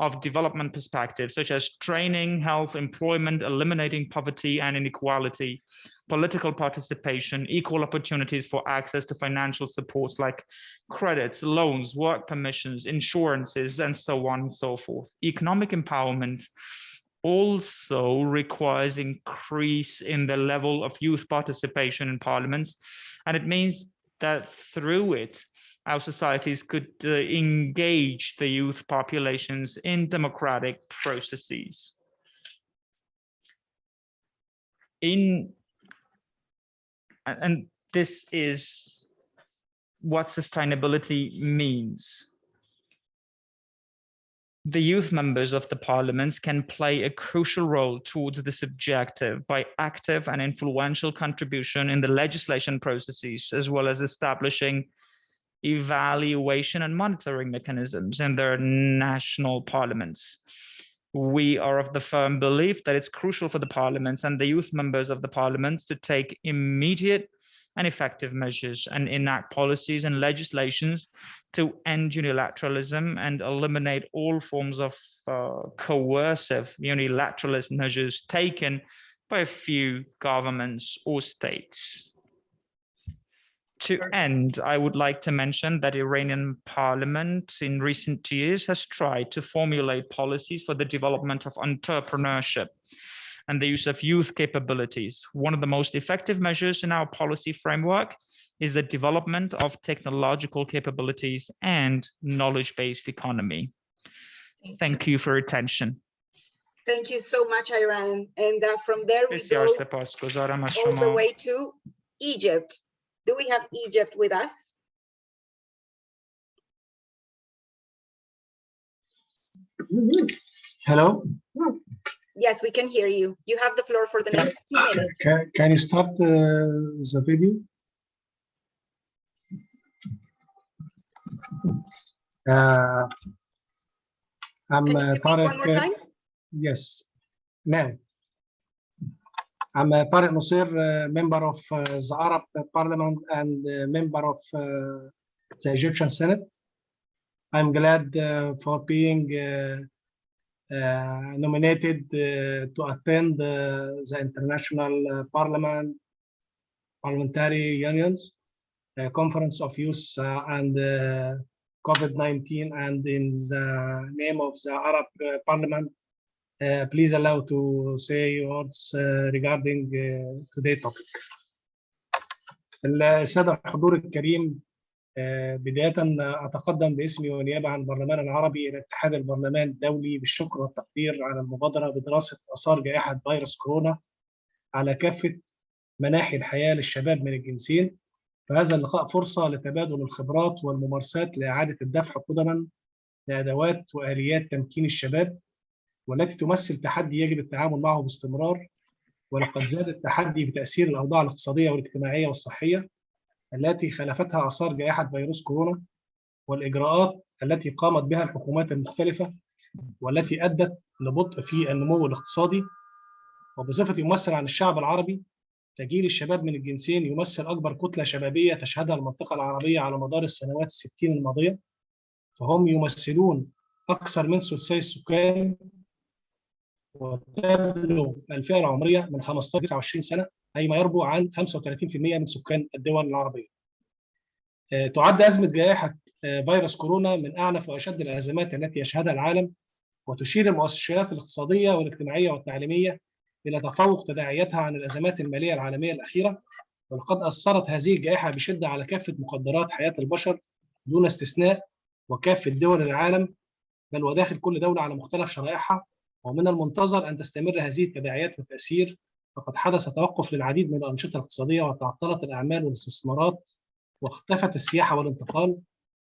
of development perspectives, such as training, health, employment, eliminating poverty and inequality, political participation, equal opportunities for access to financial supports like credits, loans, work permissions, insurances, and so on and so forth. Economic empowerment also requires increase in the level of youth participation in parliaments, and it means that through it, our societies could engage the youth populations in democratic processes. And this is what sustainability means. The youth members of the parliaments can play a crucial role towards this objective by active and influential contribution in the legislation processes, as well as establishing evaluation and monitoring mechanisms in their national parliaments. We are of the firm belief that it's crucial for the parliaments and the youth members of the parliaments to take immediate and effective measures and enact policies and legislations to end unilateralism and eliminate all forms of coercive unilateralist measures taken by a few governments or states. To end, I would like to mention that Iranian parliament in recent years has tried to formulate policies for the development of entrepreneurship and the use of youth capabilities. One of the most effective measures in our policy framework is the development of technological capabilities and knowledge-based economy. Thank you for your attention. Thank you so much, Iran. And from there we go all the way to Egypt. Do we have Egypt with us? Hello? Yes, we can hear you. You have the floor for the next 2 minutes. Can you start the video? I'm Can you repeat one more time? Yes. Now. I'm Tariq Nusir, member of the Arab Parliament and member of the Egyptian Senate. I'm glad for being nominated to attend the International Parliamentary Unions Conference of Youth and COVID-19, and in the name of the Arab Parliament, please allow to say words regarding today's topic. السادة الحضور الكريم، بداية أتقدم باسمي ونيابة عن البرلمان العربي إلى اتحاد البرلمان الدولي بالشكر والتقدير على المبادرة بدراسة آثار جائحة فيروس كورونا على كافة مناحي الحياة للشباب من الجنسين. فهذا اللقاء فرصة لتبادل الخبرات والممارسات لإعادة الدفع قدما لأدوات وآليات تمكين الشباب، والتي تمثل تحدي يجب التعامل معه باستمرار. ولقد زاد التحدي بتأثير الأوضاع الاقتصادية والاجتماعية والصحية التي خلفتها آثار جائحة فيروس كورونا، والإجراءات التي قامت بها الحكومات المختلفة والتي أدت لبطء في النمو الاقتصادي. وبصفتي ممثل عن الشعب العربي، فجيل الشباب من الجنسين يمثل أكبر كتلة شبابية تشهدها المنطقة العربية على مدار السنوات 60 الماضية، فهم يمثلون أكثر من ثلثي السكان، وتبلغ الفئة العمرية من 15 إلى 29 سنة، أي ما يربو عن 35% من سكان الدول العربية. تعد أزمة جائحة فيروس كورونا من أعنف وأشد الأزمات التي يشهدها العالم، وتشير المؤشرات الاقتصادية والاجتماعية والتعليمية إلى تفوق تداعياتها عن الأزمات المالية العالمية الأخيرة. ولقد أثرت هذه الجائحة بشدة على كافة مقدرات حياة البشر دون استثناء، وكافة دول العالم، بل وداخل كل دولة على مختلف شرائحها. ومن المنتظر أن تستمر هذه التداعيات والتأثير، فقد حدث توقف للعديد من الأنشطة الاقتصادية وتعطلت الأعمال والاستثمارات، واختفت السياحة والانتقال،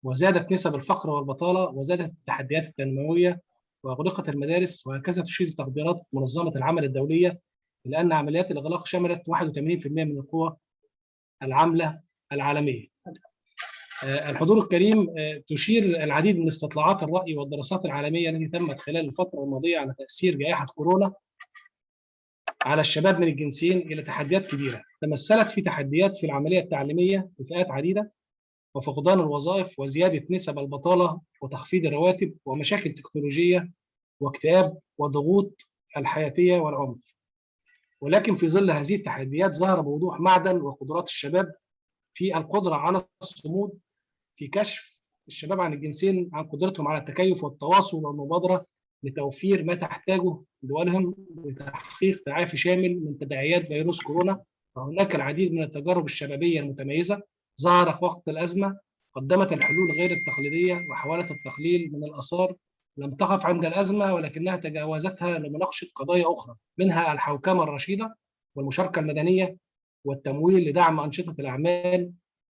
وزادت نسب الفقر والبطالة، وزادت التحديات التنموية، وأغلقت المدارس. وهكذا تشير تقديرات منظمة العمل الدولية إلى أن عمليات الإغلاق شملت 81% من القوى العاملة العالمية. الحضور الكريم، تشير العديد من استطلاعات الرأي والدراسات العالمية التي تمت خلال الفترة الماضية على تأثير جائحة كورونا على الشباب من الجنسين إلى تحديات كبيرة تمثلت في تحديات في العملية التعليمية لفئات عديدة، وفقدان الوظائف، وزيادة نسب البطالة، وتخفيض الرواتب، ومشاكل تكنولوجية، واكتئاب، وضغوط الحياتية والعنف. ولكن في ظل هذه التحديات ظهر بوضوح معدن وقدرات الشباب في القدرة على الصمود، في كشف الشباب عن الجنسين عن قدرتهم على التكيف والتواصل والمبادرة لتوفير ما تحتاجه دولهم لتحقيق تعافي شامل من تداعيات فيروس كورونا. وهناك العديد من التجارب الشبابية المتميزة ظهرت وقت الأزمة، قدمت الحلول غير التقليدية وحاولت التقليل من الآثار. لم تقف عند الأزمة، ولكنها تجاوزتها لمناقشة قضايا أخرى، منها الحوكمة الرشيدة والمشاركة المدنية والتمويل لدعم أنشطة الأعمال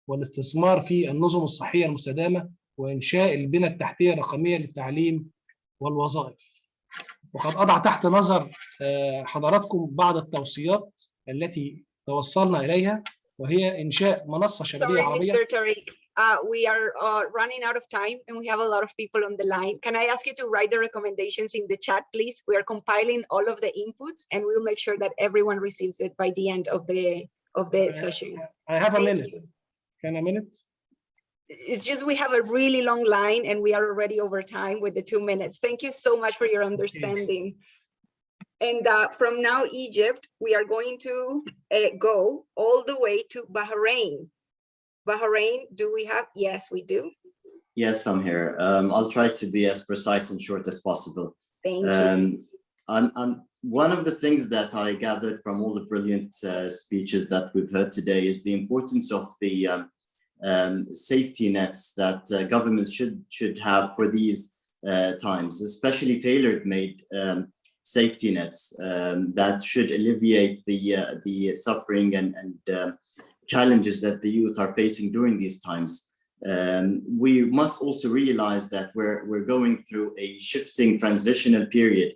والاستثمار في النظم الصحية المستدامة وإنشاء البنى التحتية الرقمية للتعليم والوظائف. وقد أضع تحت نظر حضراتكم بعض التوصيات التي توصلنا إليها، وهي إنشاء منصة شبابية عربية. Sorry, Mr. Tariq. We are running out of time and we have a lot of people on the line. Can I ask you to write the recommendations in the chat, please? We are compiling all of the inputs and we will make sure that everyone receives it by the end of the session. I have a minute. Can a minute? It's just we have a really long line and we are already over time with the 2 minutes. Thank you so much for your understanding. And from now, Egypt, we are going to go all the way to Bahrain. Bahrain, do we have? Yes, we do. Yes, I'm here. I'll try to be as precise and short as possible. Thank you. One of the things that I gathered from all the brilliant speeches that we've heard today is the importance of the safety nets that governments should have for these times, especially tailor-made safety nets that should alleviate the suffering and challenges that the youth are facing during these times. We must also realize that we're going through a shifting transitional period,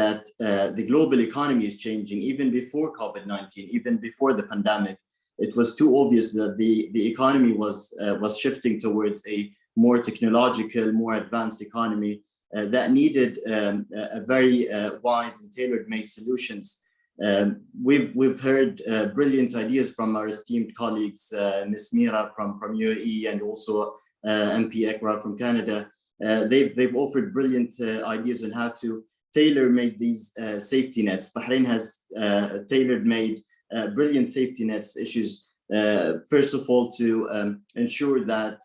that the global economy is changing. Even before COVID-19, even before the pandemic, it was too obvious that the economy was shifting towards a more technological, more advanced economy that needed a very wise and tailor-made solutions We've heard brilliant ideas from our esteemed colleagues, Ms. Mira from UAE and also MP Ekra from Canada. They've offered brilliant ideas on how to tailor-made these safety nets. Bahrain has tailor-made brilliant safety nets issues. First of all, to ensure that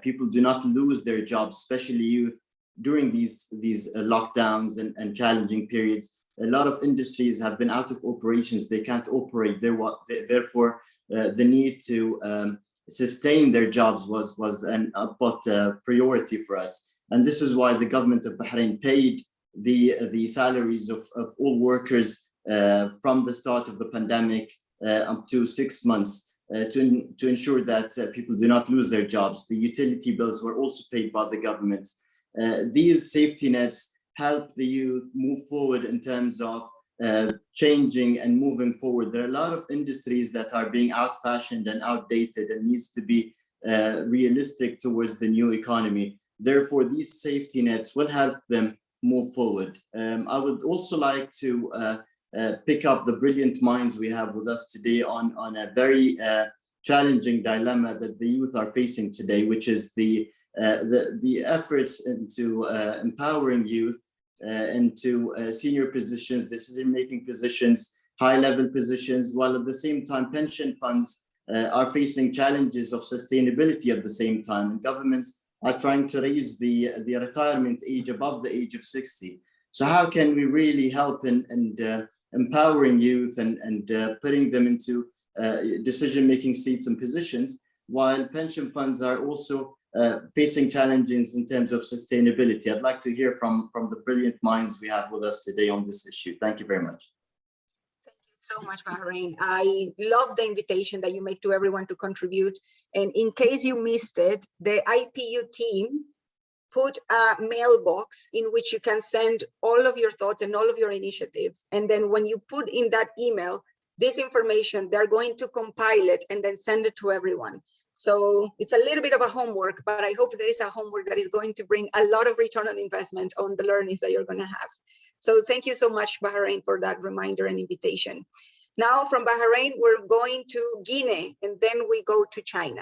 people do not lose their jobs, especially youth, during these lockdowns and challenging periods. A lot of industries have been out of operations. They can't operate. Therefore, the need to sustain their jobs was an upper priority for us. And this is why the government of Bahrain paid the salaries of all workers from the start of the pandemic up to 6 months to ensure that people do not lose their jobs. The utility bills were also paid by the government. These safety nets help the youth move forward in terms of changing and moving forward. There are a lot of industries that are being out-fashioned and outdated and needs to be realistic towards the new economy. Therefore, these safety nets will help them move forward. I would also like to pick up the brilliant minds we have with us today on a very challenging dilemma that the youth are facing today, which is the efforts into empowering youth into senior positions, decision-making positions, high-level positions, while at the same time pension funds are facing challenges of sustainability at the same time, and governments are trying to raise the retirement age above the age of 60. So how can we really help in empowering youth and putting them into decision-making seats and positions, while pension funds are also facing challenges in terms of sustainability? I'd like to hear from the brilliant minds we have with us today on this issue. Thank you very much. Thank you so much, Bahrain. I love the invitation that you make to everyone to contribute. And in case you missed it, the IPU team put a mailbox in which you can send all of your thoughts and all of your initiatives. And then when you put in that email, this information, they're going to compile it and then send it to everyone. So it's a little bit of a homework, but I hope there is a homework that is going to bring a lot of return on investment on the learnings that you're going to have. So thank you so much, Bahrain, for that reminder and invitation. Now from Bahrain, we're going to Guinea, and then we go to China.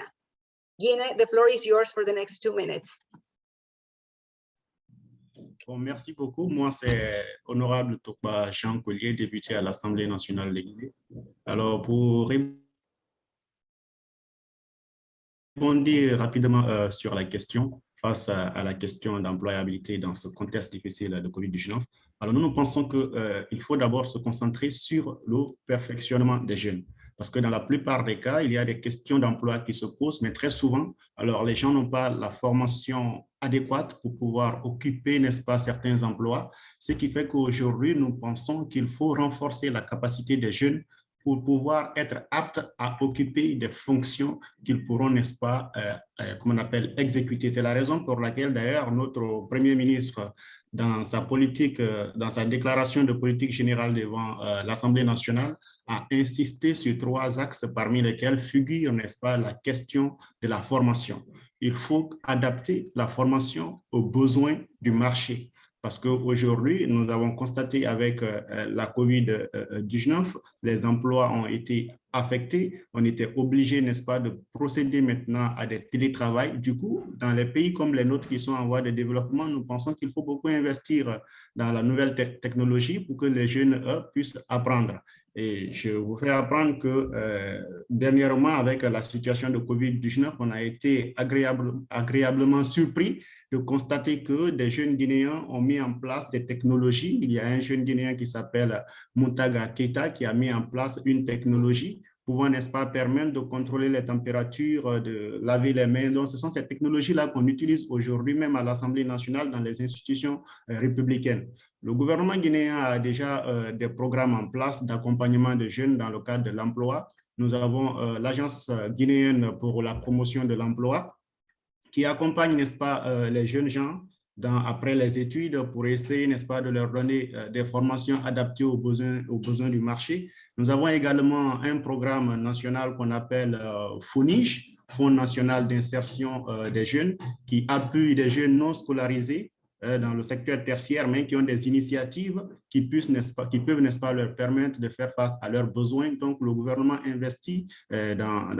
Guinea, the floor is yours for the next 2 minutes. Bon, merci beaucoup. Moi, c'est Honorable Tokba Jean Collier, député à l'Assemblée nationale de Guinée. Alors, pour répondre rapidement sur la question, face à la question d'employabilité dans ce contexte difficile de Covid-19, alors nous pensons qu'il faut d'abord se concentrer sur le perfectionnement des jeunes. Parce que dans la plupart des cas, il y a des questions d'emploi qui se posent, mais très souvent, alors les gens n'ont pas la formation adéquate pour pouvoir occuper, n'est-ce pas, certains emplois. Ce qui fait qu'aujourd'hui, nous pensons qu'il faut renforcer la capacité des jeunes pour pouvoir être aptes à occuper des fonctions qu'ils pourront, n'est-ce pas, comme on appelle, exécuter. C'est la raison pour laquelle, d'ailleurs, notre Premier ministre, dans sa politique, dans sa déclaration de politique générale devant l'Assemblée nationale, a insisté sur 3 axes parmi lesquels figure, n'est-ce pas, la question de la formation. Il faut adapter la formation aux besoins du marché. Parce qu'aujourd'hui, nous avons constaté avec la COVID-19, les emplois ont été affectés. On était obligé, n'est-ce pas, de procéder maintenant à des télétravail. Du coup, dans les pays comme les nôtres qui sont en voie de développement, nous pensons qu'il faut beaucoup investir dans la nouvelle technologie pour que les jeunes, eux, puissent apprendre. Et je vous fais apprendre que dernièrement, avec la situation de COVID-19, on a été agréablement surpris de constater que des jeunes Guinéens ont mis en place des technologies. Il y a un jeune Guinéen qui s'appelle Moutaga Keita qui a mis en place une technologie pouvant, n'est-ce pas, permettre de contrôler les températures, de laver les mains. Donc, ce sont ces technologies-là qu'on utilise aujourd'hui même à l'Assemblée nationale dans les institutions républicaines. Le gouvernement guinéen a déjà des programmes en place d'accompagnement de jeunes dans le cadre de l'emploi. Nous avons l'Agence guinéenne pour la promotion de l'emploi qui accompagne, n'est-ce pas, les jeunes gens après les études pour essayer, n'est-ce pas, de leur donner des formations adaptées aux besoins du marché. Nous avons également un programme national qu'on appelle FONIJ, Fonds national d'insertion des jeunes, qui appuie des jeunes non scolarisés dans le secteur tertiaire, mais qui ont des initiatives qui peuvent, n'est-ce pas, leur permettre de faire face à leurs besoins. Donc, le gouvernement investit dans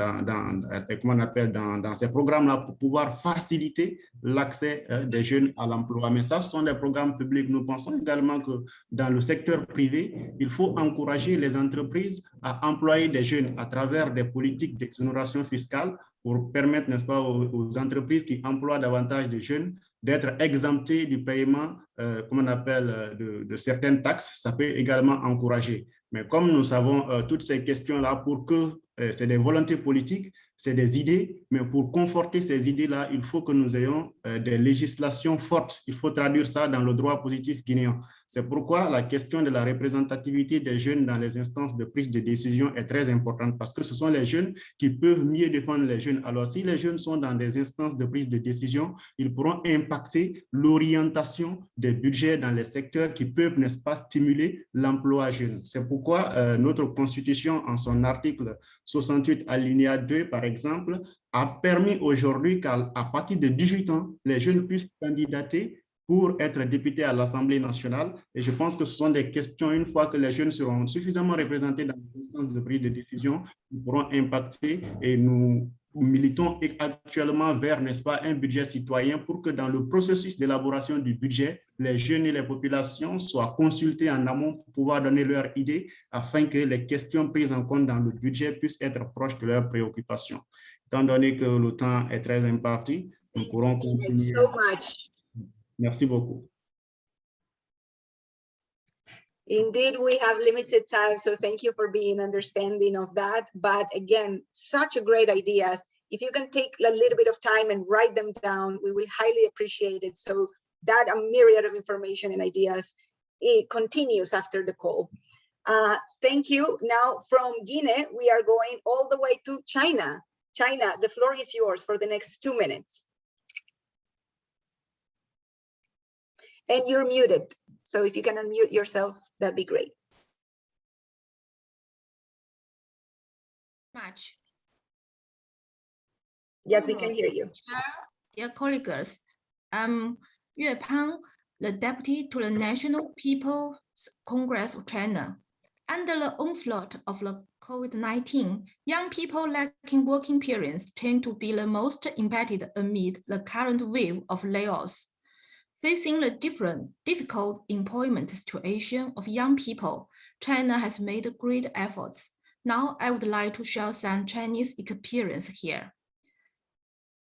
ces programmes-là pour pouvoir faciliter l'accès des jeunes à l'emploi. Mais ça, ce sont des programmes publics. Nous pensons également que dans le secteur privé, il faut encourager les entreprises à employer des jeunes à travers des politiques d'exonération fiscale pour permettre, n'est-ce pas, aux entreprises qui emploient davantage de jeunes d'être exemptées du paiement, comme on appelle, de certaines taxes. Ça peut également encourager. Mais comme nous savons toutes ces questions-là, pour que c'est des volontés politiques, c'est des idées, mais pour conforter ces idées-là, il faut que nous ayons des législations fortes. Il faut traduire ça dans le droit positif guinéen. C'est pourquoi la question de la représentativité des jeunes dans les instances de prise de décision est très importante, parce que ce sont les jeunes qui peuvent mieux défendre les jeunes. Alors, si les jeunes sont dans des instances de prise de décision, ils pourront impacter l'orientation des budgets dans les secteurs qui peuvent, n'est-ce pas, stimuler l'emploi jeune. C'est pourquoi notre Constitution, en son article 68 alinéa 2, par exemple, a permis aujourd'hui qu'à partir de 18 ans, les jeunes puissent candidater pour être députés à l'Assemblée nationale. Et je pense que ce sont des questions, une fois que les jeunes seront suffisamment représentés dans les instances de prise de décision, ils pourront impacter, et nous militons actuellement vers, n'est-ce pas, un budget citoyen pour que dans le processus d'élaboration du budget, les jeunes et les populations soient consultés en amont pour pouvoir donner leurs idées afin que les questions prises en compte dans le budget puissent être proches de leurs préoccupations. Étant donné que le temps est très imparti, nous pourrons continuer. So much. Merci beaucoup. Indeed, we have limited time, so thank you for being understanding of that. But again, such a great ideas. If you can take a little bit of time and write them down, we will highly appreciate it. So that a myriad of information and ideas, it continues after the call. Thank you. Now from Guinea, we are going all the way to China. China, the floor is yours for the next 2 minutes. And you're muted. So if you can unmute yourself, that'd be great. Much. Yes, we can hear you. Dear colleagues, I'm Yue Pang, the deputy to the National People's Congress of China. Under the onslaught of the COVID-19, young people lacking working experience tend to be the most impacted amid the current wave of layoffs. Facing the difficult employment situation of young people, China has made great efforts. Now I would like to share some Chinese experience here.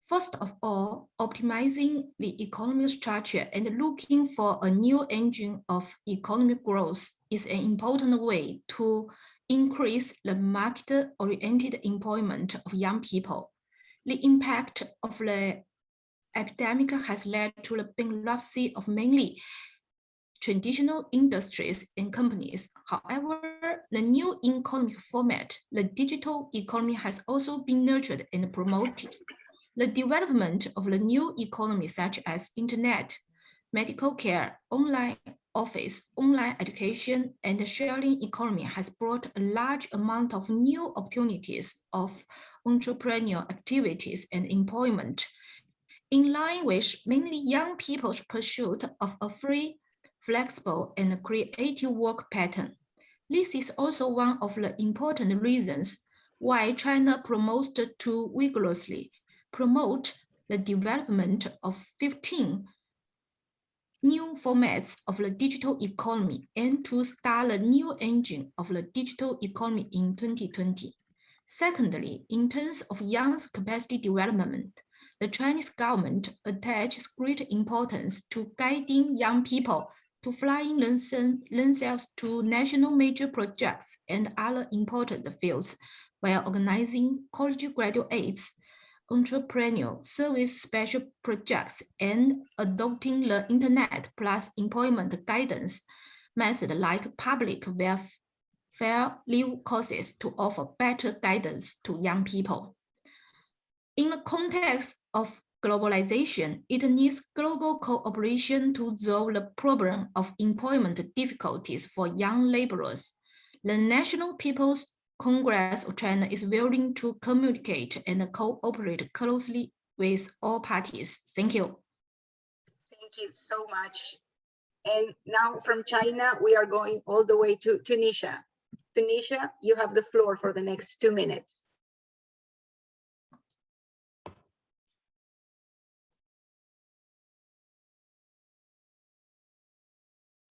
First of all, optimizing the economic structure and looking for a new engine of economic growth is an important way to increase the market-oriented employment of young people. The impact of the epidemic has led to the bankruptcy of mainly traditional industries and companies. However, the new economic format, the digital economy, has also been nurtured and promoted. The development of the new economy, such as internet, medical care, online office, online education, and the sharing economy, has brought a large amount of new opportunities of entrepreneurial activities and employment. In line with mainly young people's pursuit of a free, flexible, and creative work pattern. This is also one of the important reasons why China promotes to vigorously promote the development of 15 new formats of the digital economy and to start a new engine of the digital economy in 2020. Secondly, in terms of young capacity development, the Chinese government attaches great importance to guiding young people to flying themselves to national major projects and other important fields while organizing college graduates, entrepreneurial service special projects, and adopting the internet plus employment guidance method like public welfare leave courses to offer better guidance to young people. In the context of globalization, it needs global cooperation to solve the problem of employment difficulties for young laborers. The National People's Congress of China is willing to communicate and cooperate closely with all parties. Thank you. Thank Thank you so much. And now from China, we are going all the way to Tunisia. Tunisia, you have the floor for the next 2 minutes.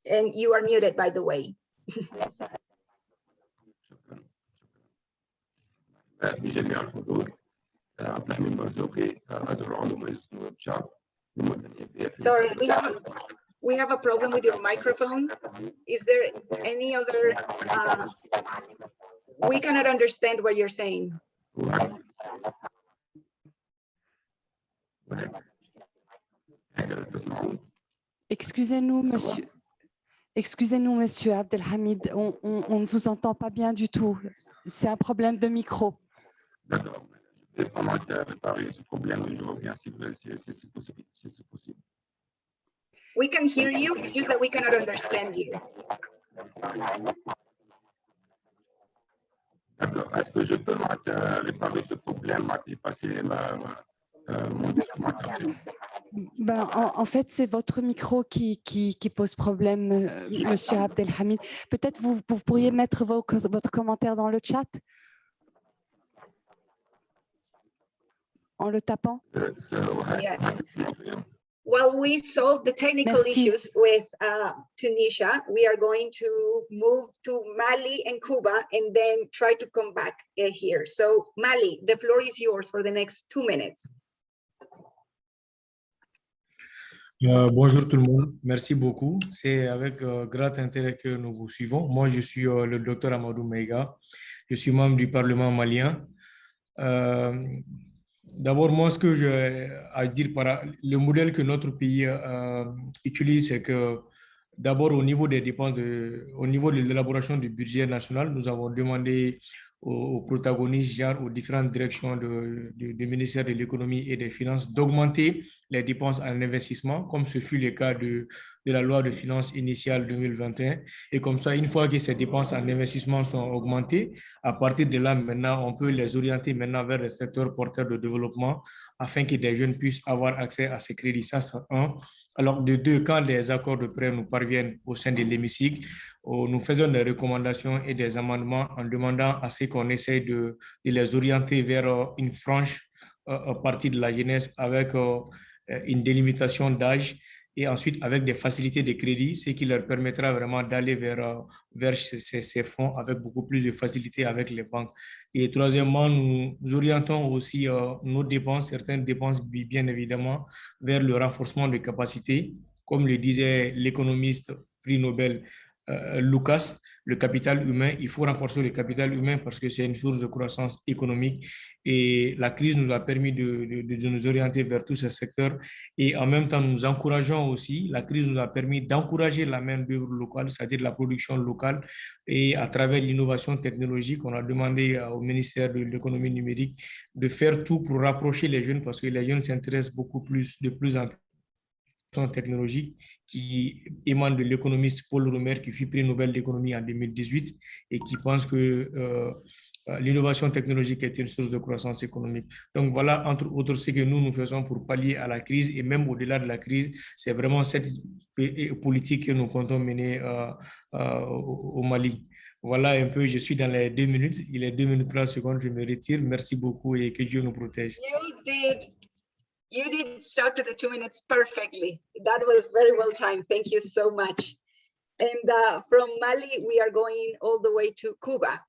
And you are muted, by the way. Sorry, we have a problem with your microphone. Is there any other, we cannot understand what you're saying. Excusez-nous, monsieur. Excusez-nous, monsieur Abdelhamid, on ne vous entend pas bien du tout. C'est un problème de micro. D'accord. Je vais vraiment réparer ce problème et je reviens si c'est possible. We can hear you, it's just that we cannot understand you. D'accord. Est-ce que je peux réparer ce problème et passer mon discours? Ben, en fait, c'est votre micro qui pose problème, monsieur Abdelhamid. Peut-être vous pourriez mettre votre commentaire dans le chat en le tapant. Yes. While we solve the technical issues with Tunisia, we are going to move to Mali and Cuba and then try to come back here. So Mali, the floor is yours for the next 2 minutes. Bonjour tout le monde, merci beaucoup. C'est avec grand intérêt que nous vous suivons. Moi, je suis le docteur Amadou Meiga. Je suis membre du Parlement malien. D'abord, moi, ce que j'ai à dire par le modèle que notre pays utilise, c'est que d'abord, au niveau des dépenses, au niveau de l'élaboration du budget national, nous avons demandé aux protagonistes, genre aux différentes directions du ministère de l'économie et des finances, d'augmenter les dépenses en investissement, comme ce fut le cas de la loi de finances initiale 2021. Et comme ça, une fois que ces dépenses en investissement sont augmentées, à partir de là, maintenant, on peut les orienter maintenant vers les secteurs porteurs de développement afin que des jeunes puissent avoir accès à ces crédits. Ça, c'est un. Alors, de deux, quand les accords de prêt nous parviennent au sein de l'hémicycle, nous faisons des recommandations et des amendements en demandant à ce qu'on essaye de les orienter vers une franche partie de la jeunesse avec une délimitation d'âge et ensuite avec des facilités de crédit, ce qui leur permettra vraiment d'aller vers ces fonds avec beaucoup plus de facilité avec les banques. Et troisièmement, nous orientons aussi nos dépenses, certaines dépenses bien évidemment, vers le renforcement des capacités. Comme le disait l'économiste prix Nobel Lucas, le capital humain, il faut renforcer le capital humain parce que c'est une source de croissance économique et la crise nous a permis de nous orienter vers tous ces secteurs et en même temps nous encourageons aussi, la crise nous a permis d'encourager la main-d'œuvre locale, c'est-à-dire la production locale et à travers l'innovation technologique, on a demandé au ministère de l'économie numérique de faire tout pour rapprocher les jeunes parce que les jeunes s'intéressent de plus en plus technologique qui émane de l'économiste Paul Romer qui fut prix Nobel d'économie en 2018 et qui pense que l'innovation technologique est une source de croissance économique. Donc voilà, entre autres, ce que nous faisons pour pallier à la crise et même au-delà de la crise, c'est vraiment cette politique que nous comptons mener au Mali. Voilà un peu, je suis dans les 2 minutes, il est 2 minutes 30 secondes, je me retire. Merci beaucoup et que Dieu nous protège. You did start to the 2 minutes perfectly. That was very well timed. Thank you so much. And from Mali, we are going all the way to Cuba.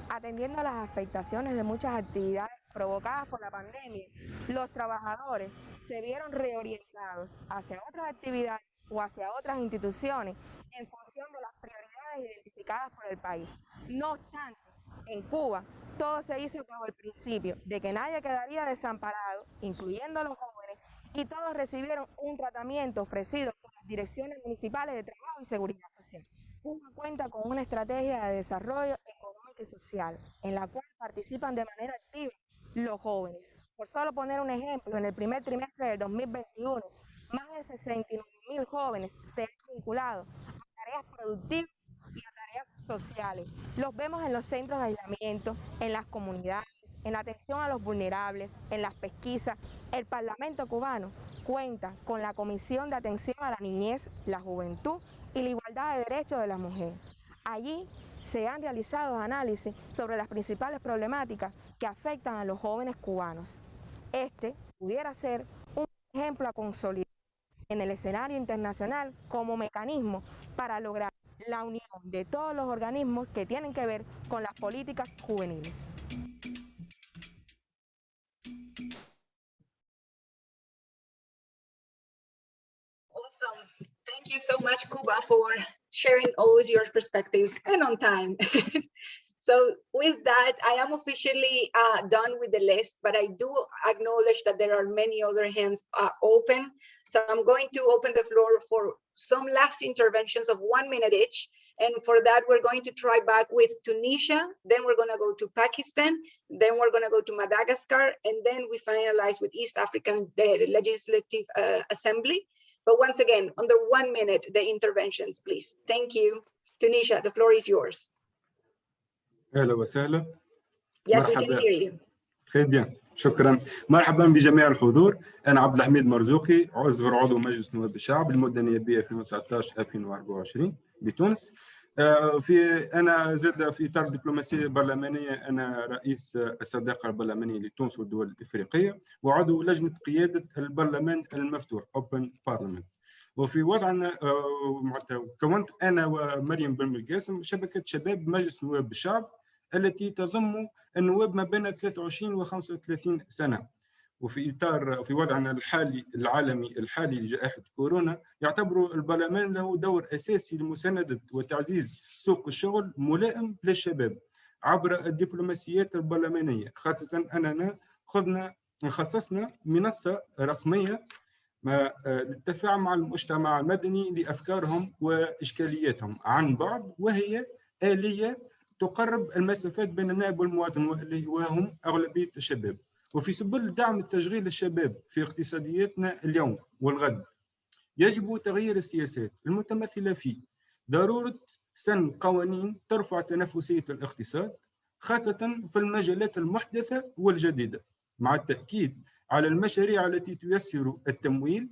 Atendiendo a las afectaciones de muchas actividades provocadas por la pandemia, los trabajadores se vieron reorientados hacia otras actividades o hacia otras instituciones en función de las prioridades identificadas por el país. No obstante, en Cuba, todo se hizo bajo el principio de que nadie quedaría desamparado, incluyendo a los jóvenes, y todos recibieron un tratamiento ofrecido por las direcciones municipales de trabajo y seguridad social. Cuba cuenta con una estrategia de desarrollo económico y social, en la cual participan de manera activa los jóvenes. Por solo poner un ejemplo, en el primer trimestre del 2021, más de 69 100.000 jóvenes sean vinculados a tareas productivas y a tareas sociales. Los vemos en los centros de aislamiento, en las comunidades, en la atención a los vulnerables, en las pesquisas. El Parlamento cubano cuenta con la Comisión de Atención a la Niñez, la Juventud y la Igualdad de Derechos de la Mujer. Allí se han realizado análisis sobre las principales problemáticas que afectan a los jóvenes cubanos. Este pudiera ser un ejemplo a consolidar en el escenario internacional como mecanismo para lograr la unión de todos los organismos que tienen que ver con las políticas juveniles. Awesome. Thank you so much, Cuba, for sharing always your perspectives and on time. So with that, I am officially done with the list, but I do acknowledge that there are many other hands open. So I'm going to open the floor for some last interventions of 1 minute each. And for that, we're going to try back with Tunisia, then we're going to go to Pakistan, then we're going to go to Madagascar, and then we finalize with East African Legislative Assembly. But once again, under 1 minute, the interventions, please. Thank you. Tunisia, the floor is yours. أهلا وسهلا. Yes, we can hear you. Très bien. شكرا. مرحبا بجميع الحضور. أنا عبد الحميد مرزوقي، عضو مجلس نواب الشعب المدة النيابية 2019-2024 بتونس. أنا زاد في إطار الدبلوماسية البرلمانية، أنا رئيس الصداقة البرلمانية لتونس والدول الإفريقية، وعضو لجنة قيادة البرلمان المفتوح Open Parliament. وفي وضعنا كونت أنا ومريم بن القاسم شبكة شباب مجلس نواب الشعب التي تضم النواب ما بين 23 و 35 سنة. وفي إطار في وضعنا الحالي العالمي الحالي لجائحة كورونا، يعتبر البرلمان له دور أساسي لمساندة وتعزيز سوق الشغل ملائم للشباب عبر الدبلوماسيات البرلمانية، خاصة أننا خصصنا منصة رقمية للتفاعل مع المجتمع المدني لأفكارهم وإشكالياتهم عن بعد، وهي آلية تقرب المسافات بين النائب والمواطن وهم أغلبية الشباب. وفي سبل دعم تشغيل الشباب في اقتصادياتنا اليوم والغد، يجب تغيير السياسات المتمثلة في ضرورة سن قوانين ترفع تنافسية الاقتصاد، خاصة في المجالات المحدثة والجديدة، مع التأكيد على المشاريع التي تيسر التمويل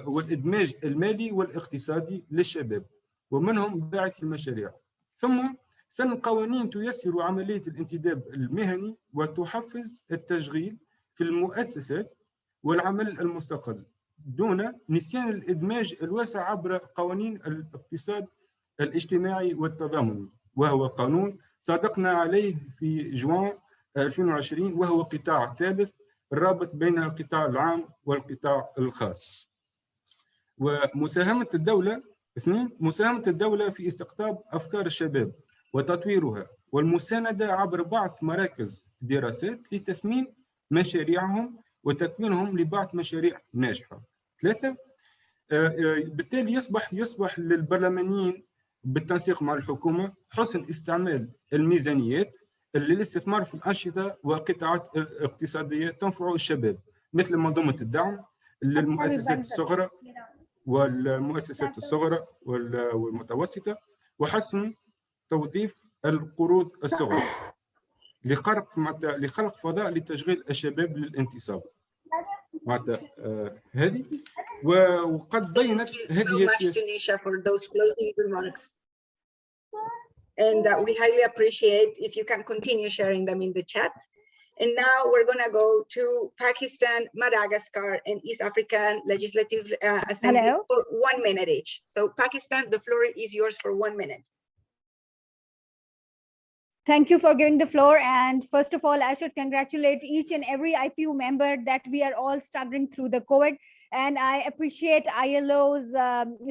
والإدماج المالي والاقتصادي للشباب ومنهم باعث المشاريع. ثم سن قوانين تيسر عملية الانتداب المهني وتحفز التشغيل في المؤسسات والعمل المستقل دون نسيان الإدماج الواسع عبر قوانين الاقتصاد الاجتماعي والتضامني، وهو قانون صادقنا عليه في جوان 2020، وهو قطاع ثالث الرابط بين القطاع العام والقطاع الخاص. ومساهمة الدولة مساهمة الدولة في استقطاب أفكار الشباب وتطويرها والمساندة عبر بعث مراكز دراسات لتثمين مشاريعهم وتكوينهم لبعث مشاريع ناجحة. 3 بالتالي يصبح للبرلمانيين بالتنسيق مع الحكومة حسن استعمال الميزانيات للاستثمار في الأنشطة وقطاعات اقتصادية تنفع الشباب، مثل منظومة الدعم للمؤسسات الصغرى والمؤسسات الصغرى والمتوسطة، وحسن توظيف القروض الصغرى لخلق فضاء لتشغيل الشباب للانتصاب. هذه وقد بينت هذه السياسة for those closing remarks. And we highly appreciate if you can continue sharing them in the chat. And now we're going to go to Pakistan, Madagascar, and East African Legislative Assembly for 1 minute each. So Pakistan, the floor is yours for 1 minute. Thank you for giving the floor. And first of all, I should congratulate each and every IPU member that we are all struggling through the COVID. And I appreciate ILO's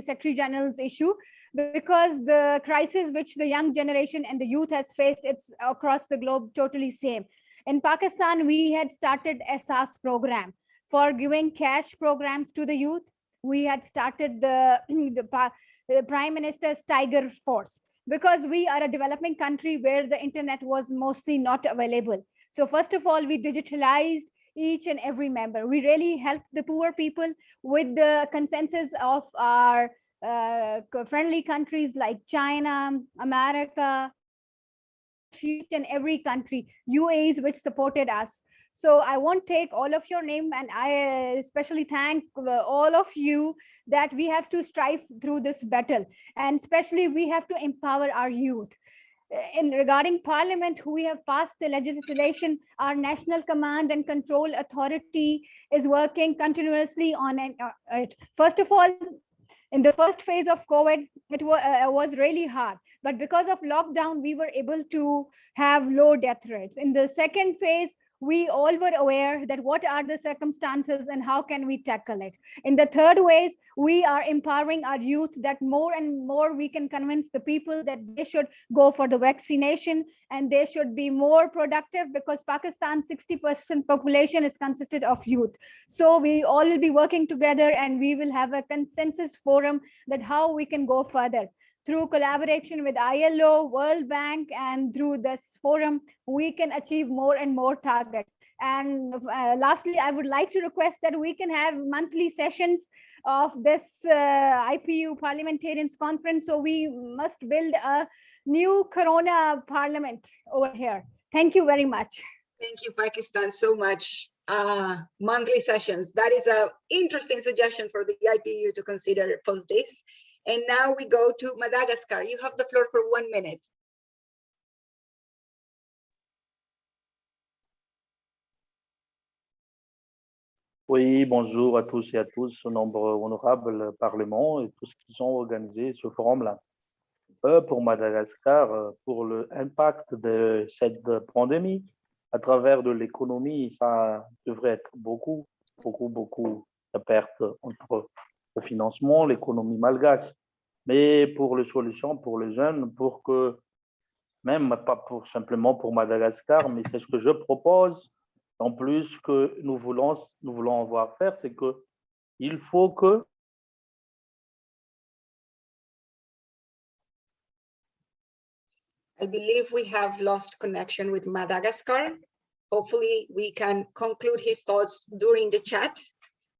Secretary General's issue, because the crisis which the young generation and the youth has faced, it's across the globe totally same. In Pakistan, we had started a SAS program for giving cash programs to the youth. We had started the Prime Minister's Tiger Force, because we are a developing country where the internet was mostly not available. So first of all, we digitalized each and every member. We really helped the poor people with the consensus of our friendly countries like China, America, each and every country, UAEs, which supported us. So I won't take all of your name, and I especially thank all of you that we have to strive through this battle, and especially we have to empower our youth. In regarding Parliament, we have passed the legislation. Our National Command and Control Authority is working continuously on it. First of all, in the first phase of COVID, it was really hard. But because of lockdown, we were able to have low death rates. In the second phase, we all were aware that what are the circumstances and how can we tackle it. In the third phase, we are empowering our youth that more and more we can convince the people that they should go for the vaccination and they should be more productive, because Pakistan's 60% population is consisted of youth. So we all will be working together and we will have a consensus forum that how we can go further. Through collaboration with ILO, World Bank, and through this forum, we can achieve more and more targets. And lastly, I would like to request that we can have monthly sessions of this IPU Parliamentarians Conference. So we must build a new Corona Parliament over here. Thank you very much. Thank you, Pakistan, so much. Monthly sessions. That is an interesting suggestion for the IPU to consider post this. And now we go to Madagascar. You have the floor for 1 minute. Oui, bonjour à tous et à tous, nombre honorable Parlement et tous qui sont organisés ce forum-là. Pour Madagascar, pour l'impact de cette pandémie à travers de l'économie, ça devrait être beaucoup de pertes entre le financement, l'économie malgache. Mais pour les solutions pour les jeunes, pour que, même pas pour simplement pour Madagascar, mais c'est ce que je propose, en plus que nous voulons voir faire, c'est que il faut que I believe we have lost connection with Madagascar. Hopefully we can conclude his thoughts during the chat,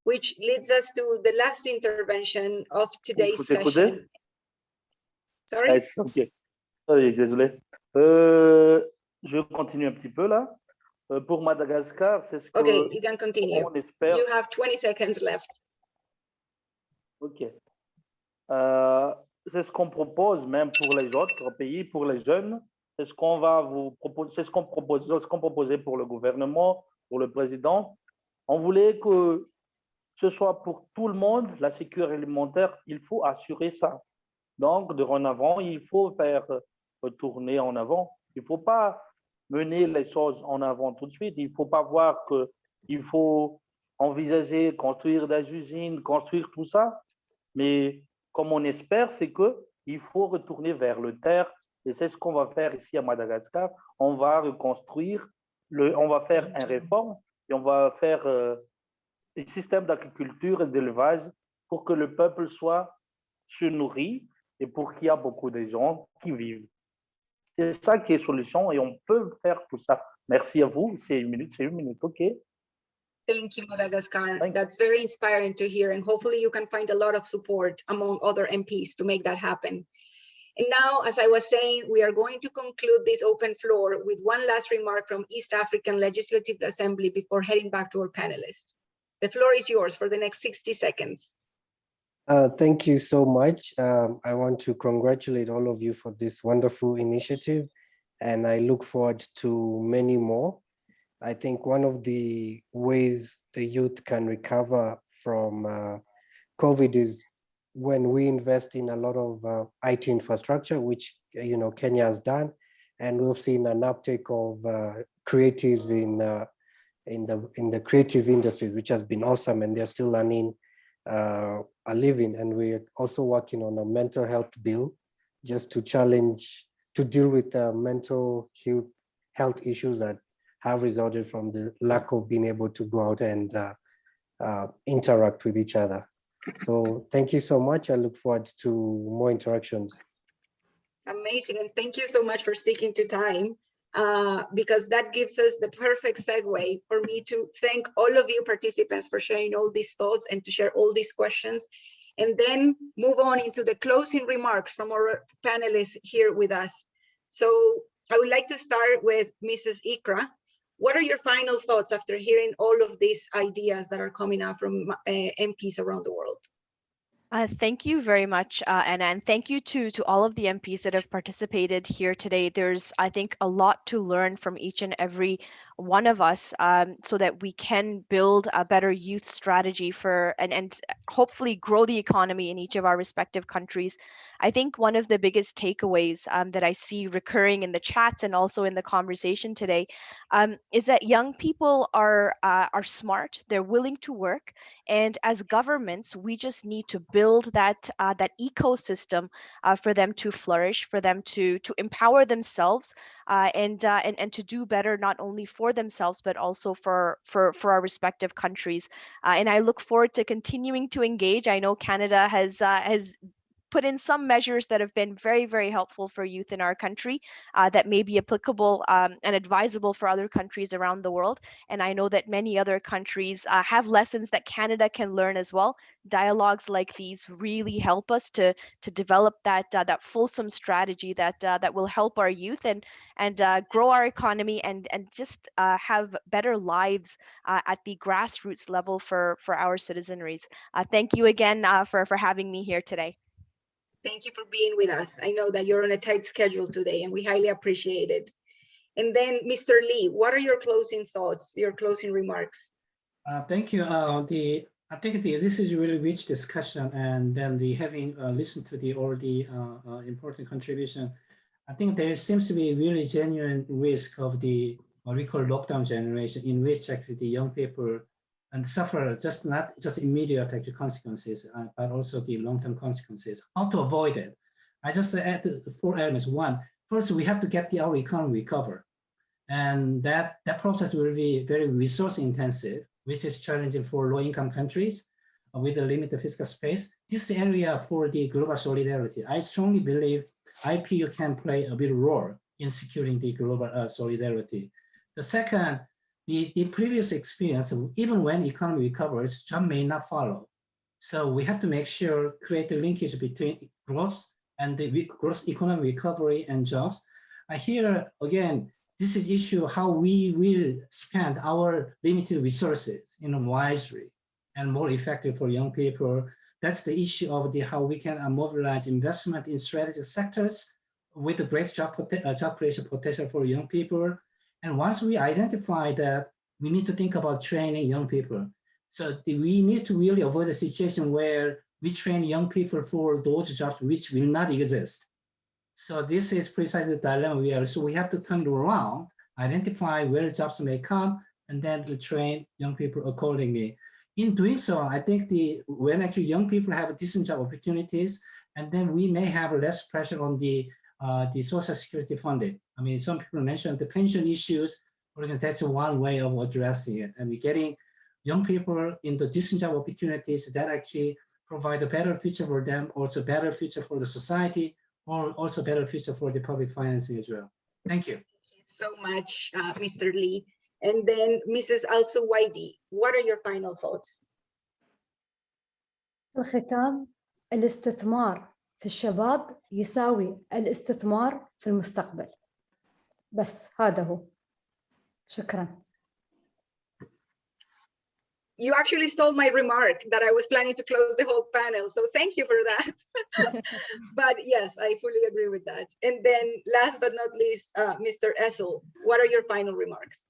which leads us to the last intervention of today's session. Sorry? Yes, okay. Sorry, désolé. Je continue un petit peu là. Pour Madagascar, c'est ce que okay, you can continue. On espère. You have 20 seconds left. Ok. C'est ce qu'on propose même pour les autres pays, pour les jeunes. C'est ce qu'on va vous proposer, c'est ce qu'on proposait pour le gouvernement, pour le président. On voulait que ce soit pour tout le monde, la sécurité alimentaire, il faut assurer ça. Donc, de en avant, il faut faire retourner en avant. Il ne faut pas mener les choses en avant tout de suite. Il ne faut pas voir qu'il faut envisager construire des usines, construire tout ça. Mais comme on espère, c'est qu'il faut retourner vers le terre. Et c'est ce qu'on va faire ici à Madagascar. On va reconstruire, on va faire une réforme et on va faire un système d'agriculture et d'élevage pour que le peuple se nourrit et pour qu'il y ait beaucoup de gens qui vivent. C'est ça qui est solution et on peut faire tout ça. Merci à vous. C'est une minute, OK? Thank you, Madagascar. That's very inspiring to hear, and hopefully you can find a lot of support among other MPs to make that happen. And now, as I was saying, we are going to conclude this open floor with one last remark from East African Legislative Assembly before heading back to our panelists. The floor is yours for the next 60 seconds. Thank you so much. I want to congratulate all of you for this wonderful initiative, and I look forward to many more. I think one of the ways the youth can recover from COVID is when we invest in a lot of IT infrastructure, which Kenya has done, and we've seen an uptake of creatives in the creative industries, which has been awesome, and they're still earning a living. And we're also working on a mental health bill just to deal with the mental health issues that have resulted from the lack of being able to go out and interact with each other. So thank you so much. I look forward to more interactions. Amazing, and thank you so much for sticking to time. because that gives us the perfect segue for me to thank all of you participants for sharing all these thoughts and to share all these questions, and then move on into the closing remarks from our panelists here with us. So I would like to start with Mrs. Ikra. What are your final thoughts after hearing all of these ideas that are coming out from MPs around the world? Thank you very much, Anna, and thank you to all of the MPs that have participated here today. There's, I think, a lot to learn from each and every one of us, so that we can build a better youth strategy for and hopefully grow the economy in each of our respective countries. I think one of the biggest takeaways that I see recurring in the chats and also in the conversation today is that young people are smart, they're willing to work, and as governments, we just need to build that ecosystem for them to flourish, for them to empower themselves, and to do better not only for themselves but also for our respective countries. And I look forward to continuing to engage. I know Canada has put in some measures that have been very, very helpful for youth in our country, that may be applicable and advisable for other countries around the world. And I know that many other countries have lessons that Canada can learn as well. Dialogues like these really help us to develop that fulsome strategy that will help our youth and grow our economy and just have better lives at the grassroots level for our citizenries. Thank you again for having me here today. Thank you for being with us. I know that you're on a tight schedule today and we highly appreciate it. And then Mr. Lee, what are your closing thoughts, your closing remarks? Thank you. I think this is a really rich discussion, and then having listened to all the important contribution, I think there seems to be a really genuine risk of what we call lockdown generation, in which actually the young people suffer not just immediate actual consequences, but also the long-term consequences. How to avoid it? I just add 4 elements. One, first, we have to get our economy recovered. And that process will be very resource intensive, which is challenging for low-income countries with a limited fiscal space. This is the area for the global solidarity. I strongly believe IPU can play a big role in securing the global solidarity. The second, the previous experience, even when economy recovers, job may not follow. So we have to make sure, create a linkage between growth and the growth economic recovery and jobs. Here, again, this is issue how we will spend our limited resources wisely and more effective for young people. That's the issue of how we can mobilize investment in strategic sectors with a great job creation potential for young people. And once we identify that, we need to think about training young people. So we need to really avoid a situation where we train young people for those jobs which will not exist. So this is precisely the dilemma we are. So we have to turn it around, identify where jobs may come, and then to train young people accordingly. In doing so, I think when actually young people have decent job opportunities, and then we may have less pressure on the social security funding. I mean, some people mentioned the pension issues, because that's one way of addressing it. And we're getting young people into decent job opportunities that actually provide a better future for them, also better future for the society, or also better future for the public financing as well. Thank you. Thank you so much, Mr. Lee. And then Mrs. Al-Suwaidi, what are your final thoughts? في الختام، الاستثمار في الشباب يساوي الاستثمار في المستقبل. بس هذا هو. شكرا. You actually stole my remark that I was planning to close the whole panel, so thank you for that. But yes, I fully agree with that. And then last but not least, Mr. Essel, what are your final remarks?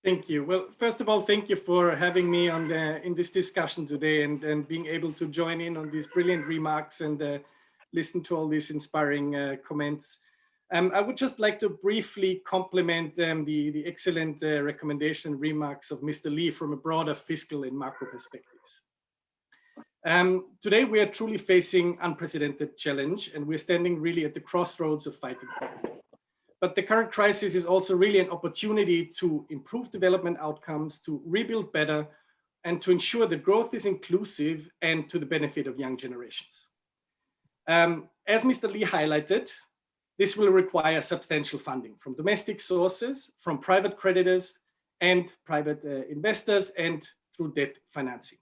Thank you. Well, first of all, thank you for having me in this discussion today and being able to join in on these brilliant remarks and listen to all these inspiring comments. I would just like to briefly complement the excellent recommendation remarks of Mr. Lee from a broader fiscal and macro perspectives. Today, we are truly facing unprecedented challenge, and we're standing really at the crossroads of fighting poverty. But the current crisis is also really an opportunity to improve development outcomes, to rebuild better, and to ensure that growth is inclusive and to the benefit of young generations. As Mr. Lee highlighted, This will require substantial funding from domestic sources, from private creditors and private investors, and through debt financing.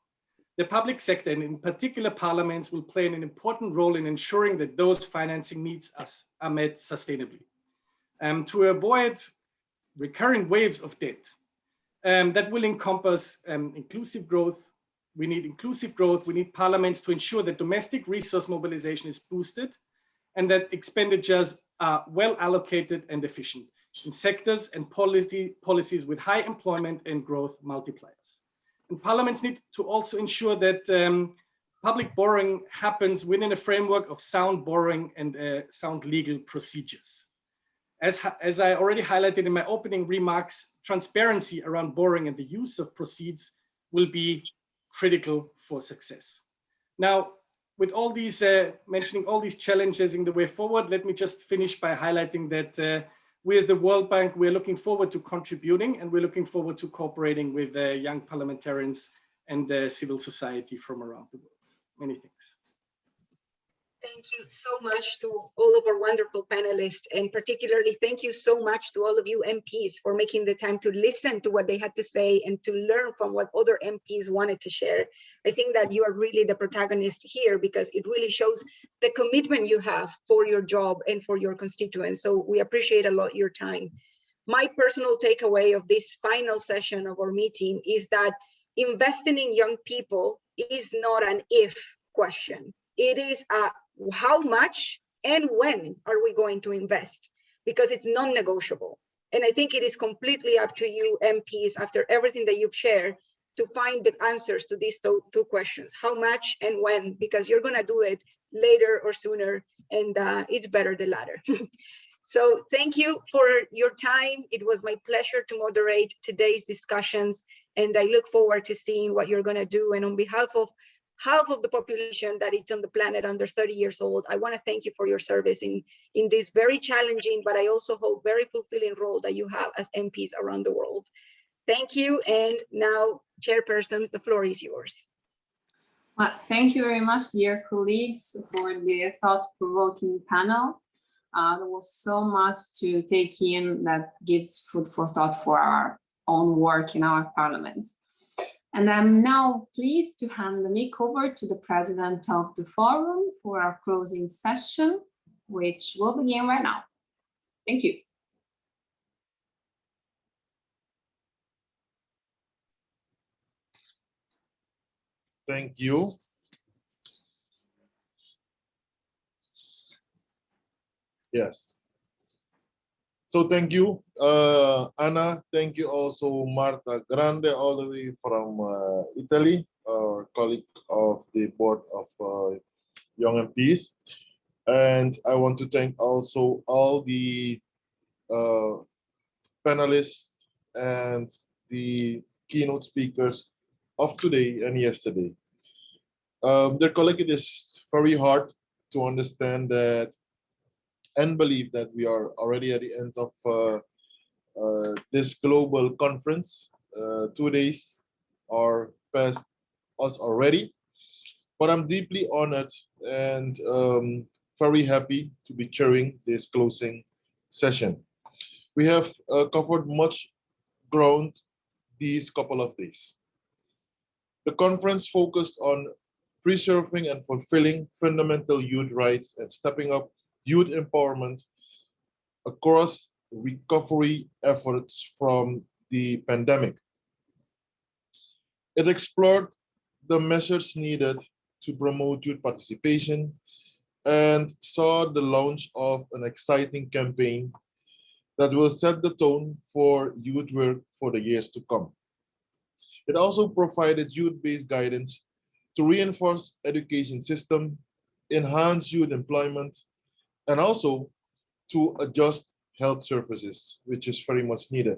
The public sector, and in particular parliaments, will play an important role in ensuring that those financing needs are met sustainably. To avoid recurring waves of debt that will encompass inclusive growth, we need inclusive growth, we need parliaments to ensure that domestic resource mobilization is boosted and that expenditures are well allocated and efficient in sectors and policies with high employment and growth multipliers. And parliaments need to also ensure that public borrowing happens within a framework of sound borrowing and sound legal procedures. As I already highlighted in my opening remarks, transparency around borrowing and the use of proceeds will be critical for success. Now, with all these, mentioning all these challenges in the way forward, let me just finish by highlighting that we as the World Bank, we're looking forward to contributing, and we're looking forward to cooperating with young parliamentarians and civil society from around the world. Many thanks. Thank you so much to all of our wonderful panelists, and particularly thank you so much to all of you MPs for making the time to listen to what they had to say and to learn from what other MPs wanted to share. I think that you are really the protagonist here because it really shows the commitment you have for your job and for your constituents. So we appreciate a lot your time. My personal takeaway of this final session of our meeting is that investing in young people is not an if question. It is a how much and when are we going to invest, because it's non-negotiable. And I think it is completely up to you MPs, after everything that you've shared, to find the answers to these two questions, how much and when, because you're going to do it later or sooner, and it's better the latter. So thank you for your time. It was my pleasure to moderate today's discussions, and I look forward to seeing what you're going to do. And on behalf of half of the population that is on the planet under 30 years old, I want to thank you for your service in this very challenging, but I also hope very fulfilling role that you have as MPs around the world. Thank you. And now, Chairperson, the floor is yours. Well, thank you very much, dear colleagues, for the thought-provoking panel. There was so much to take in that gives food for thought for our own work in our parliaments. And I'm now pleased to hand the mic over to the president of the forum for our closing session, which will begin right now. Thank you. Thank you. Yes. So thank you, Anna. Thank you also, Marta Grande, all the way from Italy, our colleague of the Board of Young MPs. And I want to thank also all the panelists and the keynote speakers of today and yesterday. Their colleague, it is very hard to understand that and believe that we are already at the end of this global conference. 2 days are past us already, but I'm deeply honored and very happy to be chairing this closing session. We have covered much ground these couple of days. The conference focused on preserving and fulfilling fundamental youth rights and stepping up youth empowerment across recovery efforts from the pandemic. It explored the measures needed to promote youth participation and saw the launch of an exciting campaign that will set the tone for youth work for the years to come. It also provided youth-based guidance to reinforce education system, enhance youth employment, and also to adjust health services, which is very much needed.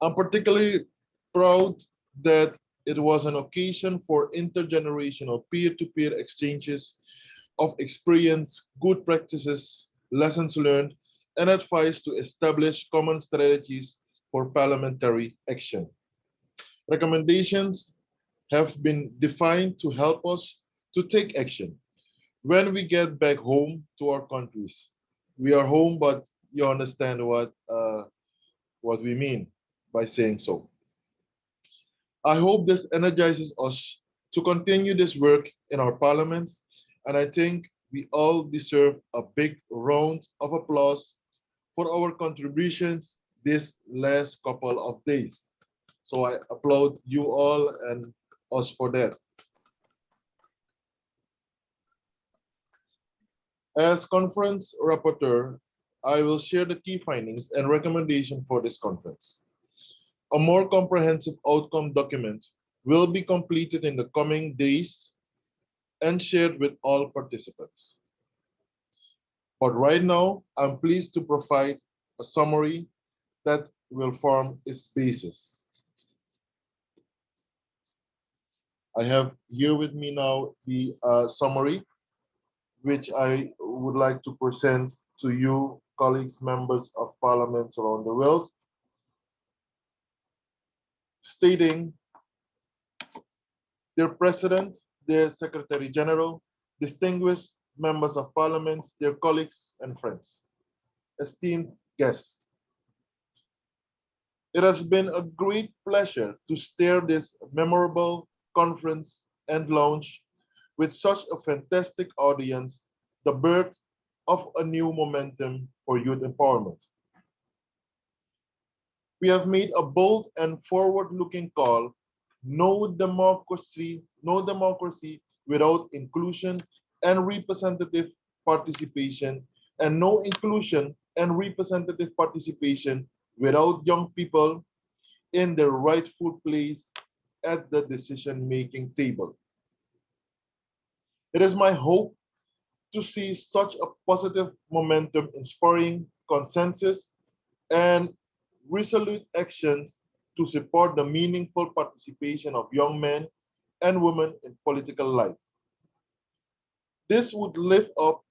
I'm particularly proud that it was an occasion for intergenerational peer-to-peer exchanges of experience, good practices, lessons learned, and advice to establish common strategies for parliamentary action. Recommendations have been defined to help us to take action, when we get back home to our countries. We are home, but you understand what we mean by saying so. I hope this energizes us to continue this work in our parliaments, and I think we all deserve a big round of applause for our contributions this last couple of days. So I applaud you all and us for that. As conference rapporteur, I will share the key findings and recommendations for this conference. A more comprehensive outcome document will be completed in the coming days and shared with all participants. But right now, I'm pleased to provide a summary that will form its basis. I have here with me now the summary, which I would like to present to you, colleagues, members of parliaments around the world, stating, dear President, dear Secretary General, distinguished members of parliaments, dear colleagues and friends, esteemed guests. It has been a great pleasure to steer this memorable conference and launch with such a fantastic audience, the birth of a new momentum for youth empowerment. We have made a bold and forward-looking call: no democracy without inclusion and representative participation, and no inclusion and representative participation without young people in their rightful place at the decision-making table. It is my hope to see such a positive momentum inspiring consensus and resolute actions to support the meaningful participation of young men and women in political life. This would lift up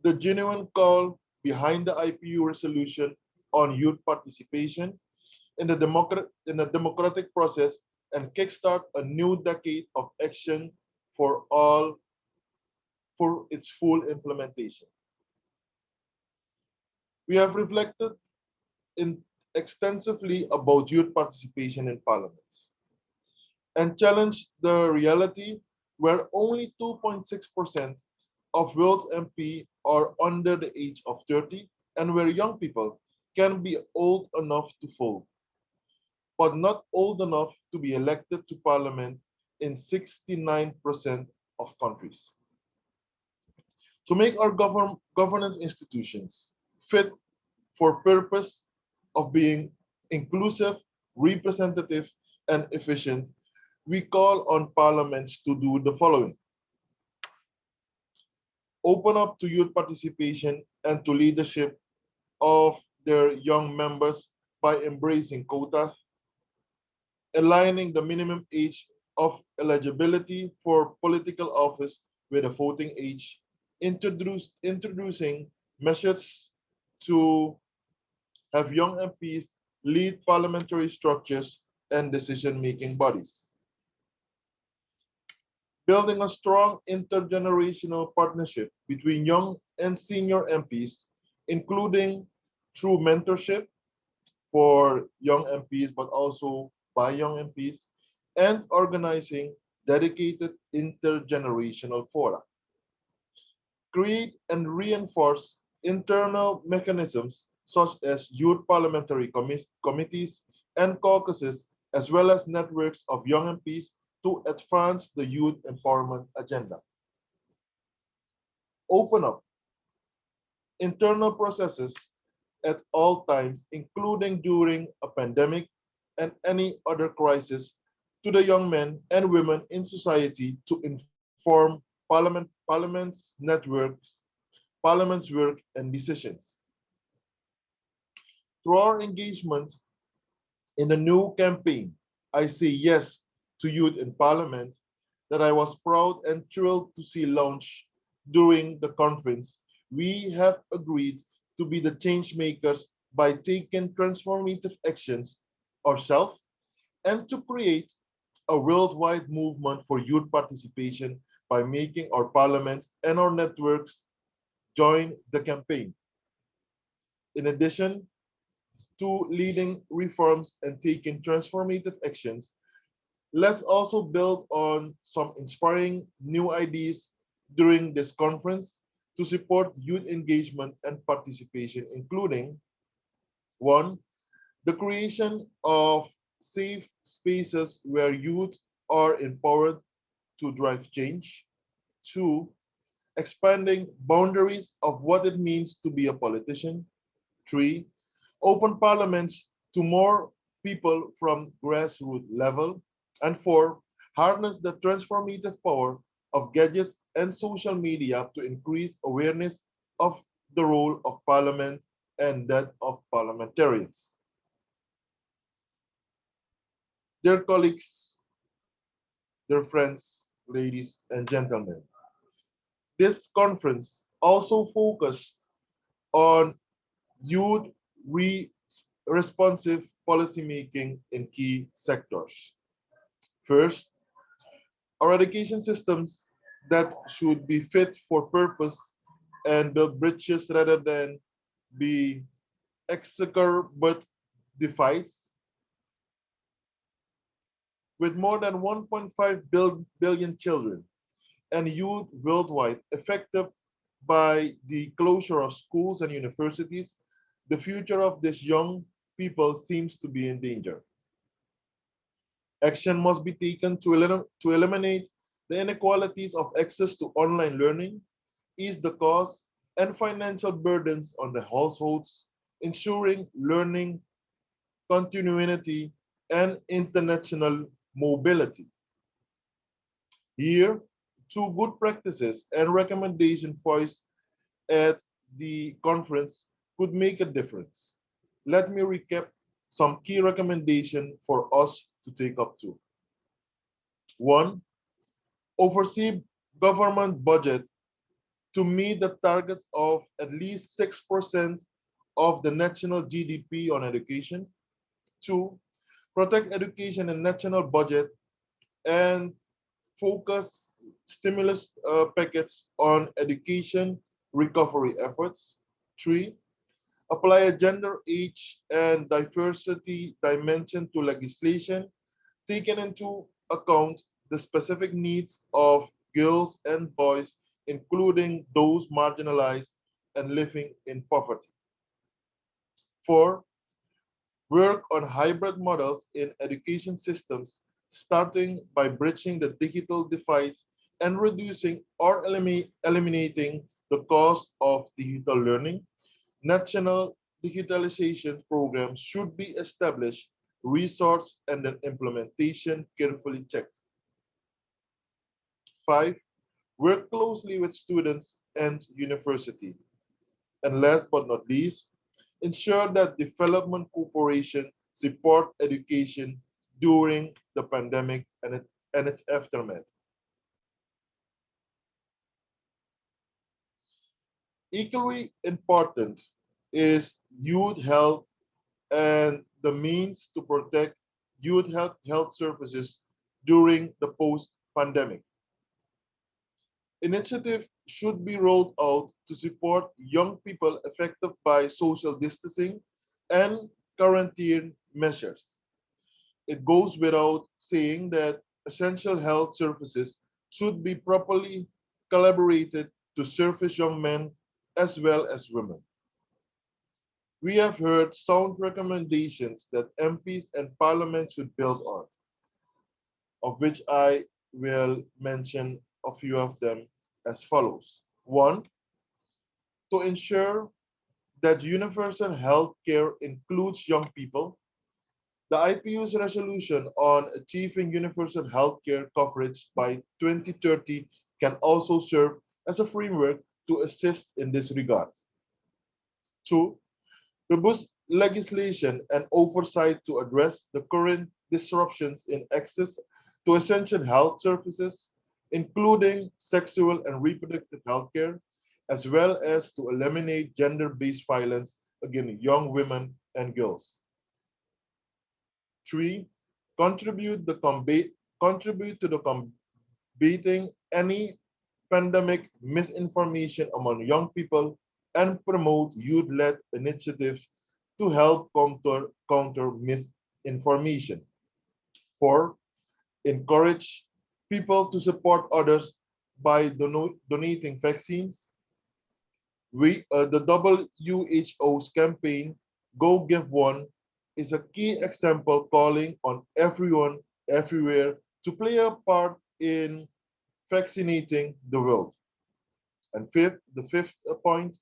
the genuine call behind the IPU resolution on youth participation in the democratic process and kickstart a new decade of action for its full implementation. We have reflected extensively about youth participation in parliaments and challenged the reality where only 2.6% of world's MP are under the age of 30 and where young people can be old enough to vote, but not old enough to be elected to parliament in 69% of countries. To make our governance institutions fit for purpose of being inclusive, representative, and efficient, we call on parliaments to do the following: open up to youth participation and to leadership of their young members by embracing quotas, aligning the minimum age of eligibility for political office with a voting age, introducing measures to have young MPs lead parliamentary structures and decision-making bodies. Building a strong intergenerational partnership between young and senior MPs, including through mentorship for young MPs, but also by young MPs, and organizing dedicated intergenerational fora. Create and reinforce internal mechanisms such as youth parliamentary committees and caucuses, as well as networks of young MPs to advance the youth empowerment agenda. Open up internal processes at all times, including during a pandemic and any other crisis, to the young men and women in society to inform parliament's networks, parliament's work and decisions. Through our engagement in the new campaign, I Say Yes to Youth in Parliament, that I was proud and thrilled to see launch during the conference, we have agreed to be the change makers by taking transformative actions ourselves and to create a worldwide movement for youth participation by making our parliaments and our networks join the campaign. In addition to leading reforms and taking transformative actions, let's also build on some inspiring new ideas during this conference to support youth engagement and participation, including: one, the creation of safe spaces where youth are empowered to drive change. Two, expanding boundaries of what it means to be a politician. Three, open parliaments to more people from grassroots level. And four, harness the transformative power of gadgets and social media to increase awareness of the role of parliament and that of parliamentarians. Dear colleagues, dear friends, ladies and gentlemen, this conference also focused on youth responsive policymaking in key sectors. First, our education systems that should be fit for purpose and build bridges rather than be executor but divides. With more than 1.5 billion children and youth worldwide affected by the closure of schools and universities, the future of these young people seems to be in danger. Action must be taken to eliminate the inequalities of access to online learning, ease the cost and financial burdens on the households, ensuring learning continuity and international mobility. Here, two good practices and recommendations voiced at the conference could make a difference. Let me recap some key recommendations for us to take up to. One, oversee government budget to meet the targets of at least 6% of the national GDP on education. Two, protect education and national budget and focus stimulus packets on education recovery efforts. Three, apply a gender, age, and diversity dimension to legislation, taking into account the specific needs of girls and boys, including those marginalized and living in poverty. Four, work on hybrid models in education systems, starting by bridging the digital divide and reducing or eliminating the cost of digital learning. National digitalization programs should be established, resourced, and their implementation carefully checked. Five, work closely with students and university. And last but not least, ensure that development cooperation support education during the pandemic and its aftermath. Equally important is youth health and the means to protect youth health services during the post-pandemic. Initiative should be rolled out to support young people affected by social distancing and quarantine measures. It goes without saying that essential health services should be properly collaborated to service young men as well as women. We have heard sound recommendations that MPs and Parliament should build on, of which I will mention a few of them as follows. One, to ensure that universal health care includes young people, the IPU's resolution on achieving universal health care coverage by 2030 can also serve as a framework to assist in this regard. Two, robust legislation and oversight to address the current disruptions in access to essential health services, including sexual and reproductive health care, as well as to eliminate gender-based violence against young women and girls. Three, contribute the contribute to the combating any pandemic misinformation among young people, and promote youth-led initiatives to help counter misinformation. 4. Encourage people to support others by donating vaccines. The WHO's campaign, Go Give One, is a key example calling on everyone, everywhere, to play a part in vaccinating the world. And the fifth point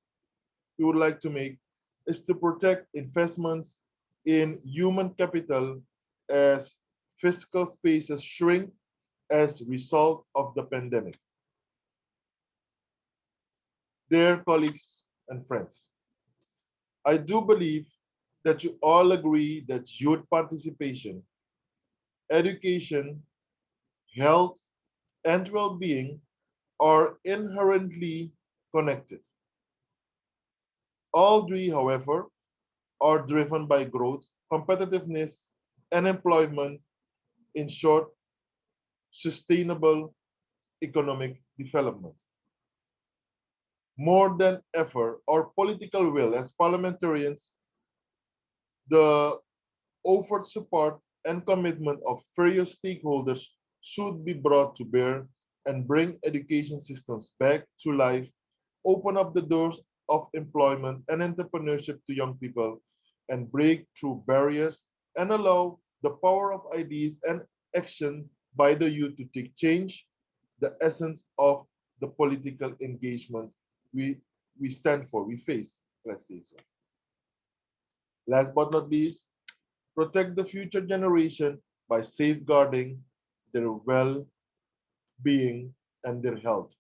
we would like to make is to protect investments in human capital as fiscal spaces shrink as a result of the pandemic. Dear colleagues and friends, I do believe that you all agree that youth participation, education, health, and well-being are inherently connected. All three, however, are driven by growth, competitiveness, and employment, in short, sustainable economic development. More than ever, our political will as parliamentarians, the offered support and commitment of various stakeholders should be brought to bear and bring education systems back to life, open up the doors of employment and entrepreneurship to young people, and break through barriers and allow the power of ideas and action by the youth to take change, the essence of the political engagement we stand for, we face, let's say so. Last but not least, protect the future generation by safeguarding their well-being and their health.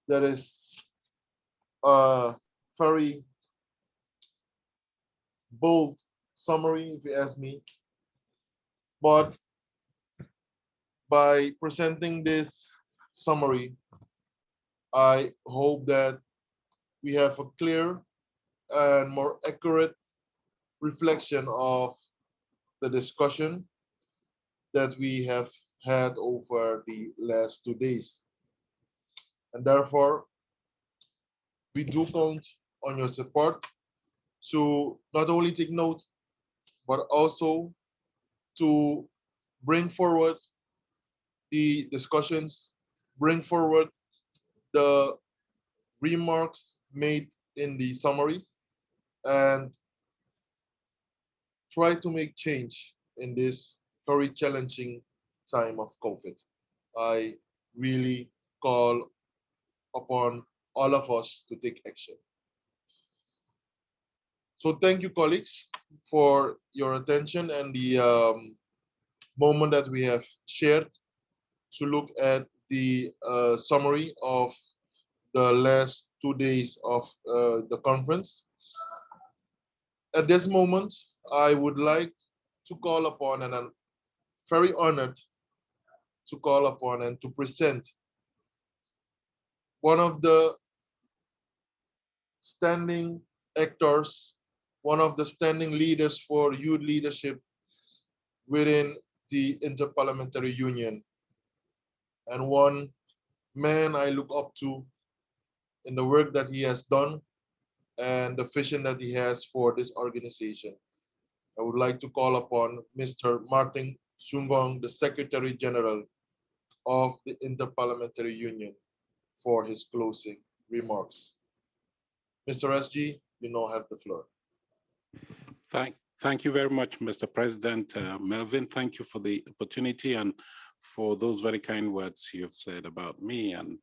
That is a very bold summary, if you ask me. But by presenting this summary, I hope that we have a clear and more accurate reflection of the discussion that we have had over the last 2 days. And therefore, we do count on your support to not only take note, but also to bring forward the discussions, bring forward the remarks made in the summary, and try to make change in this very challenging time of COVID. I really call upon all of us to take action. So thank you, colleagues, for your attention and the moment that we have shared to look at the summary of the last 2 days of the conference. At this moment, I would like to call upon, and I'm very honored to call upon and to present one of the standing actors, one of the standing leaders for youth leadership within the Inter-Parliamentary Union, and one man I look up to in the work that he has done and the vision that he has for this organization. I would like to call upon Mr. Martin Jung, the Secretary General of the Inter-Parliamentary Union, for his closing remarks. Mr. SG, you now have the floor. Thank you very much, Mr. President. Melvin, thank you for the opportunity and for those very kind words you've said about me and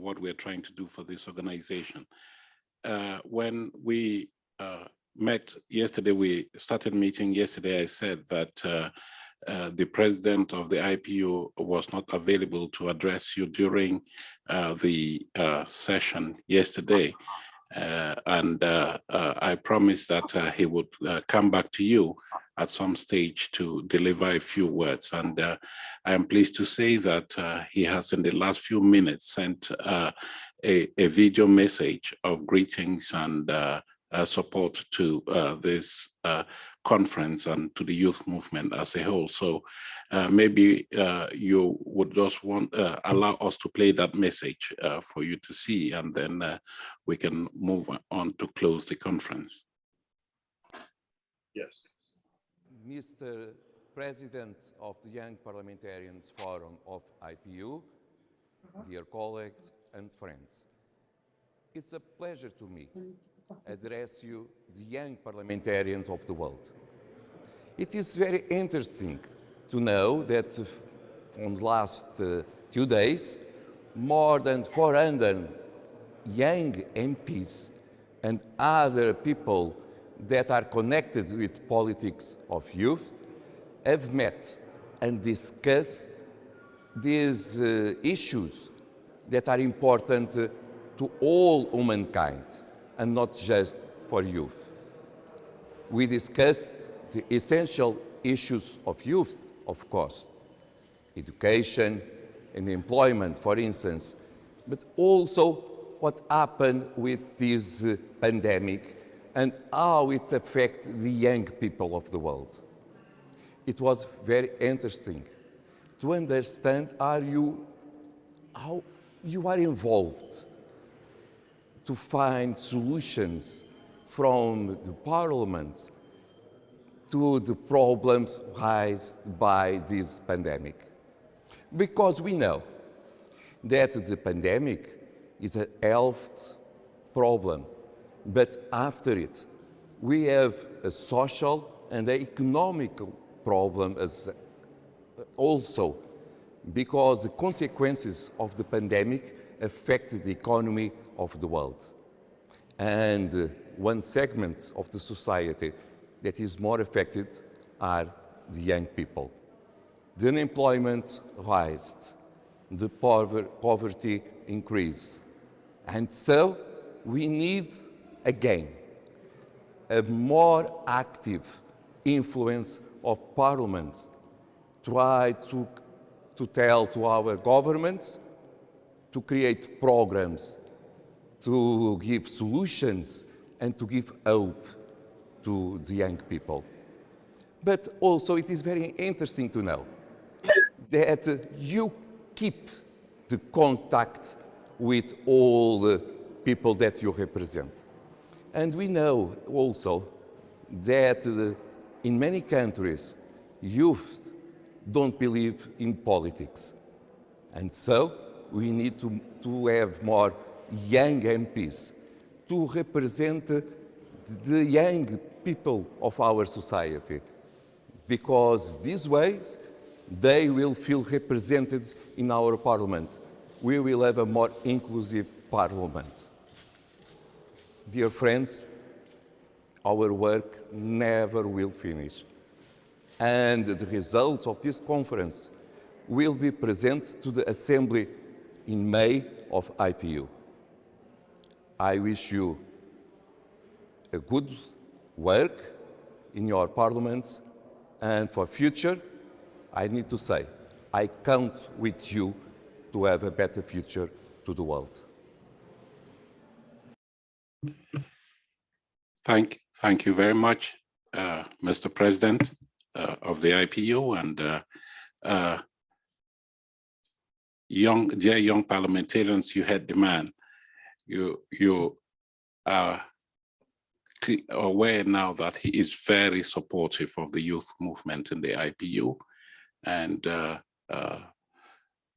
what we're trying to do for this organization. When we met yesterday, we started meeting yesterday, I said that the president of the IPU was not available to address you during the session yesterday. I promised that he would come back to you at some stage to deliver a few words. And I am pleased to say that he has in the last few minutes sent a video message of greetings and support to this conference and to the youth movement as a whole. So maybe you would just want allow us to play that message for you to see, and then we can move on to close the conference. Yes. Mr. President of the Young Parliamentarians Forum of IPU, dear colleagues and friends, it's a pleasure to me address you, the young parliamentarians of the world. It is very interesting to know that on the last 2 days, more than 400 young MPs and other people that are connected with politics of youth have met and discussed these issues that are important to all humankind and not just for youth. We discussed the essential issues of youth, of course, education and employment, for instance, but also what happened with this pandemic and how it affects the young people of the world. It was very interesting to understand how you are involved to find solutions from the parliament to the problems raised by this pandemic. Because we know that the pandemic is a health problem, but after it, we have a social and economical problem as also, because the consequences of the pandemic affect the economy of the world. And one segment of the society that is more affected are the young people. The unemployment rised, the poverty increased. And so we need, again, a more active influence of parliaments, try to tell to our governments to create programs, to give solutions and to give hope to the young people. But also it is very interesting to know that you keep the contact with all the people that you represent. And we know also that in many countries, youth don't believe in politics. And so we need to have more young MPs to represent the young people of our society, because this way they will feel represented in our parliament. We will have a more inclusive parliament. Dear friends, our work never will finish. And the results of this conference will be presented to the Assembly in May of IPU. I wish you a good work in your parliaments, and for future, I need to say, I count with you to have a better future to the world. Thank you very much, Mr. President of the IPU, and dear young parliamentarians, you had the man. You are aware now that he is very supportive of the youth movement in the IPU. And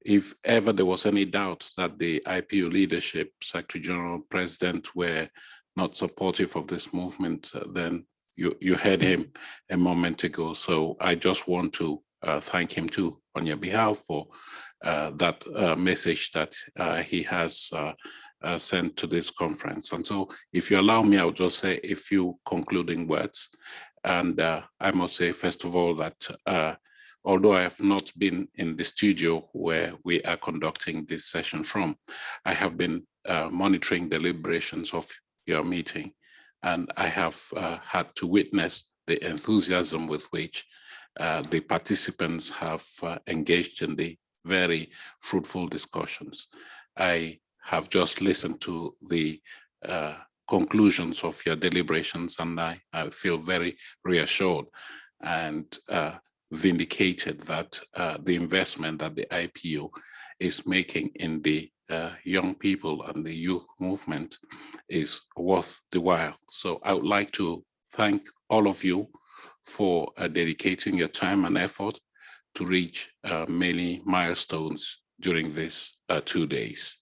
if ever there was any doubt that the IPU leadership, Secretary General, President were not supportive of this movement, then you heard him a moment ago. So I just want to thank him too on your behalf for that message that he has sent to this conference. And so if you allow me, I'll just say a few concluding words. And I must say, first of all, that although I have not been in the studio where we are conducting this session from, I have been monitoring the deliberations of your meeting, and I have had to witness the enthusiasm with which the participants have engaged in the very fruitful discussions. I have just listened to the conclusions of your deliberations, and I feel very reassured and vindicated that the investment that the IPU is making in the young people and the youth movement is worth the while. So I would like to thank all of you for dedicating your time and effort to reach many milestones during these 2 days.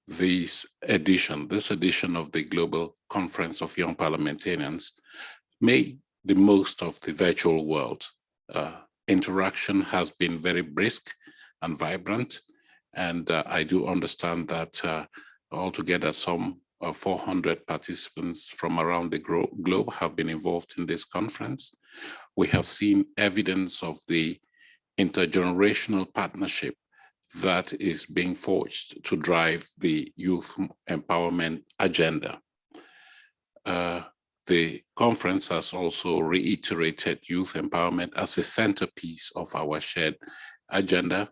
This edition of the Global Conference of Young Parliamentarians made the most of the virtual world. Interaction has been very brisk and vibrant, and I do understand that altogether some 400 participants from around the globe have been involved in this conference. We have seen evidence of the intergenerational partnership that is being forged to drive the youth empowerment agenda. The conference has also reiterated youth empowerment as a centerpiece of our shared agenda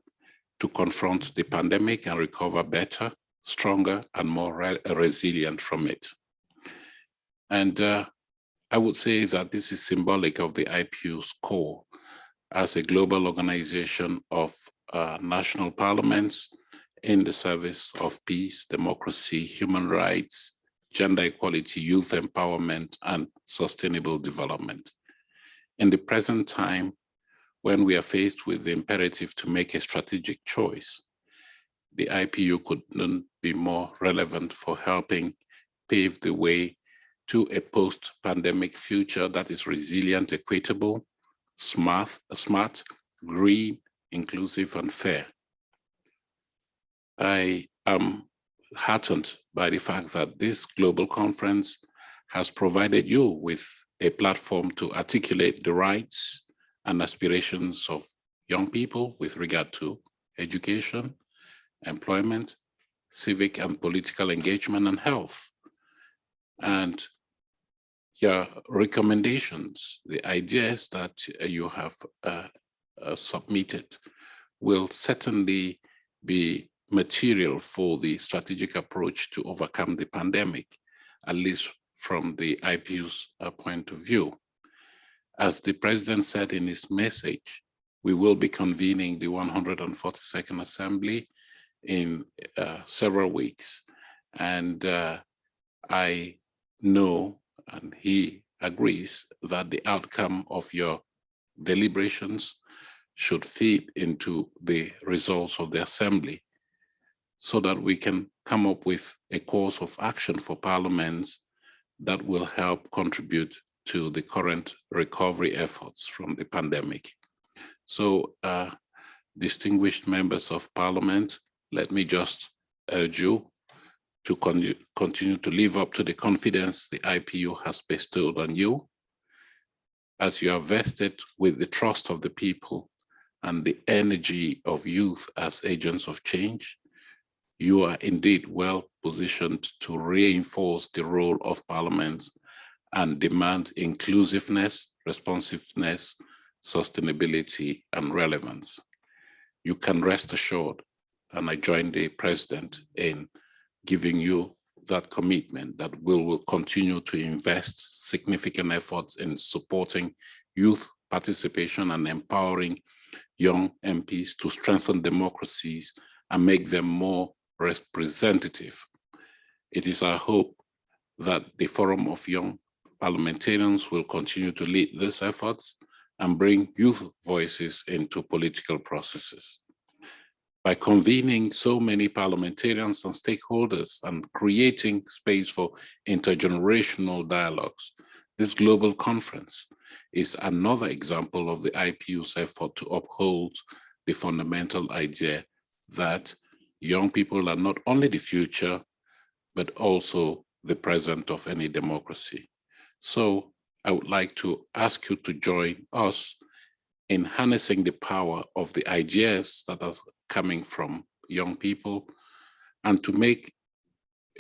to confront the pandemic and recover better, stronger, and more resilient from it. And I would say that this is symbolic of the IPU's core as a global organization of national parliaments in the service of peace, democracy, human rights, gender equality, youth empowerment, and sustainable development. In the present time, when we are faced with the imperative to make a strategic choice, the IPU couldn't be more relevant for helping pave the way to a post-pandemic future that is resilient, equitable, smart, green, inclusive, and fair. I am heartened by the fact that this global conference has provided you with a platform to articulate the rights and aspirations of young people with regard to education, employment, civic and political engagement, and health. And your recommendations, the ideas that you have submitted will certainly be material for the strategic approach to overcome the pandemic, at least from the IPU's point of view. As the president said in his message, we will be convening the 142nd Assembly in several weeks. And I know, and he agrees, that the outcome of your deliberations should feed into the results of the Assembly so that we can come up with a course of action for parliaments that will help contribute to the current recovery efforts from the pandemic. So, distinguished members of parliament, let me just urge you to continue to live up to the confidence the IPU has bestowed on you, as you are vested with the trust of the people and the energy of youth as agents of change. You are indeed well positioned to reinforce the role of parliaments and demand inclusiveness, responsiveness, sustainability, and relevance. You can rest assured, and I join the president in giving you that commitment that we will continue to invest significant efforts in supporting youth participation and empowering young MPs to strengthen democracies and make them more representative. It is our hope that the Forum of Young Parliamentarians will continue to lead these efforts and bring youth voices into political processes. By convening so many parliamentarians and stakeholders and creating space for intergenerational dialogues, this global conference is another example of the IPU's effort to uphold the fundamental idea that young people are not only the future, but also the present of any democracy. So I would like to ask you to join us in harnessing the power of the ideas that are coming from young people and to make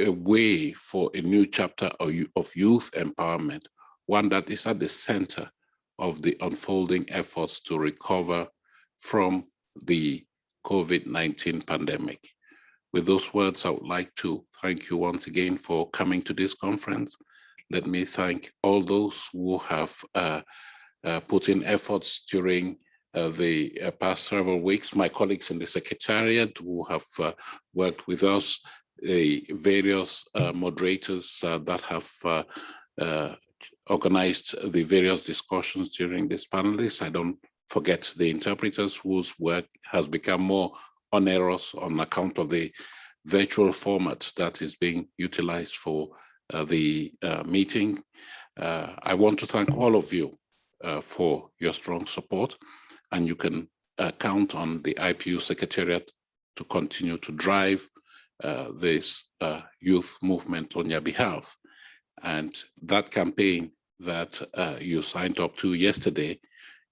a way for a new chapter of youth empowerment, one that is at the center of the unfolding efforts to recover from the COVID-19 pandemic. with those words, I would like to thank you once again for coming to this conference. Let me thank all those who have put in efforts during the past several weeks, my colleagues in the Secretariat who have worked with us, the various moderators that have organized the various discussions during this panelists. I don't forget the interpreters whose work has become more onerous on account of the virtual format that is being utilized for the meeting. I want to thank all of you for your strong support, and you can count on the IPU Secretariat to continue to drive this youth movement on your behalf. And that campaign that you signed up to yesterday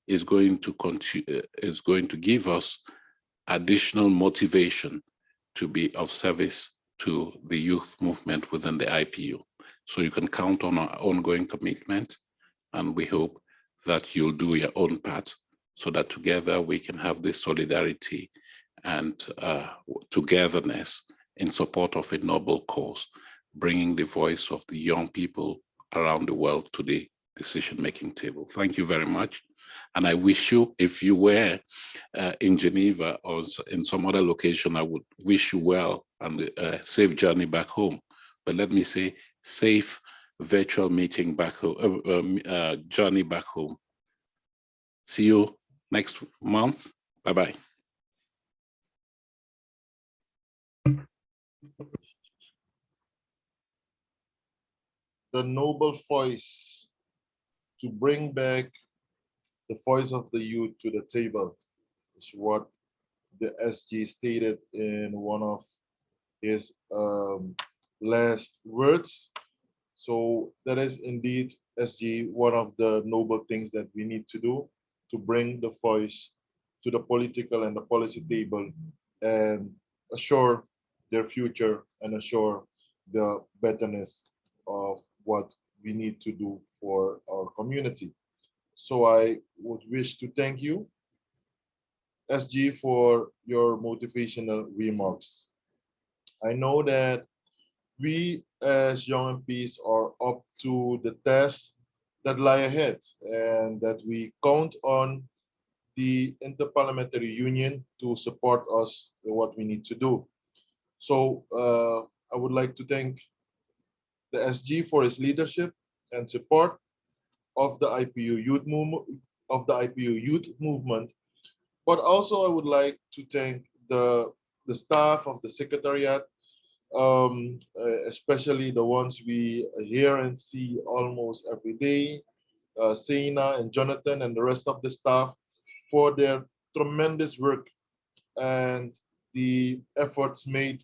is going to give us additional motivation to be of service to the youth movement within the IPU. So you can count on our ongoing commitment, and we hope that you'll do your own part so that together we can have this solidarity and togetherness in support of a noble cause, bringing the voice of the young people around the world to the decision-making table. Thank you very much. And I wish you, if you were in Geneva or in some other location, I would wish you well and a safe journey back home. But let me say, safe virtual meeting back home, journey back home. See you next month. Bye-bye. The noble voice to bring back the voice of the youth to the table is what the SG stated in one of his last words. So that is indeed, SG, one of the noble things that we need to do, to bring the voice to the political and the policy table and assure their future and assure the betterness of what we need to do for our community. So I would wish to thank you, SG, for your motivational remarks. I know that we as young MPs are up to the tasks that lie ahead, and that we count on the Inter-Parliamentary Union to support us in what we need to do. So I would like to thank the SG for its leadership and support of the IPU youth movement, but also I would like to thank the staff of the Secretariat, especially the ones we hear and see almost every day, Seina and Jonathan and the rest of the staff, for their tremendous work and the efforts made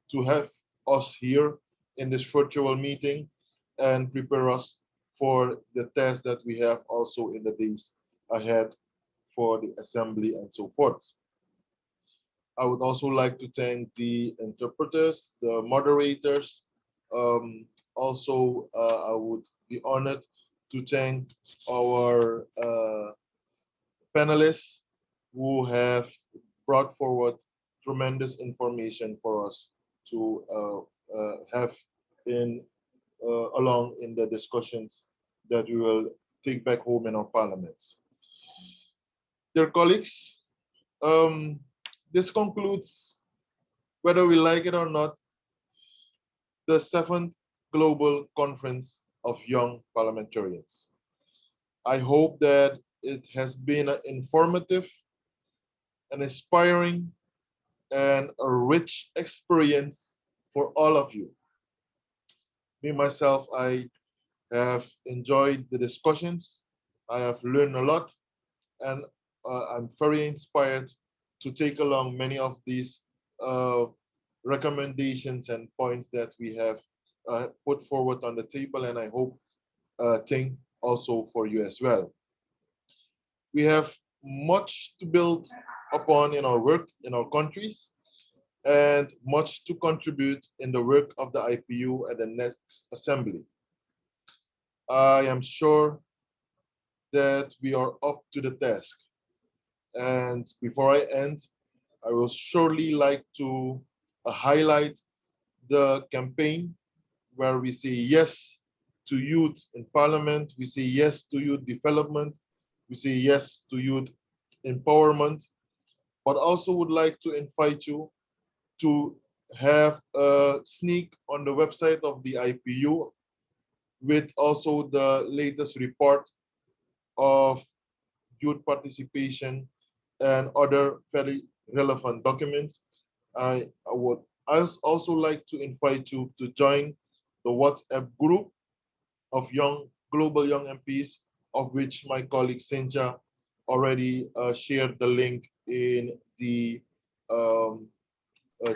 to have us here in this virtual meeting and prepare us for the test that we have also in the days ahead for the assembly and so forth. I would also like to thank the interpreters, the moderators. Also, I would be honored to thank our panelists who have brought forward tremendous information for us to have along in the discussions that we will take back home in our parliaments. Dear colleagues, this concludes, whether we like it or not, the 7th Global Conference of Young Parliamentarians. I hope that it has been an informative, an inspiring, and a rich experience for all of you. Me, myself, I have enjoyed the discussions. I have learned a lot, and I'm very inspired to take along many of these recommendations and points that we have put forward on the table, and I hope think also for you as well. We have much to build upon in our work in our countries, and much to contribute in the work of the IPU at the next assembly. I am sure that we are up to the task. And before I end, I will surely like to highlight the campaign where we say yes to youth in parliament, we say yes to youth development, we say yes to youth empowerment, but also would like to invite you to have a sneak on the website of the IPU with also the latest report of youth participation and other very relevant documents. I would also like to invite you to join the WhatsApp group of global young MPs, of which my colleague Senja already shared the link in the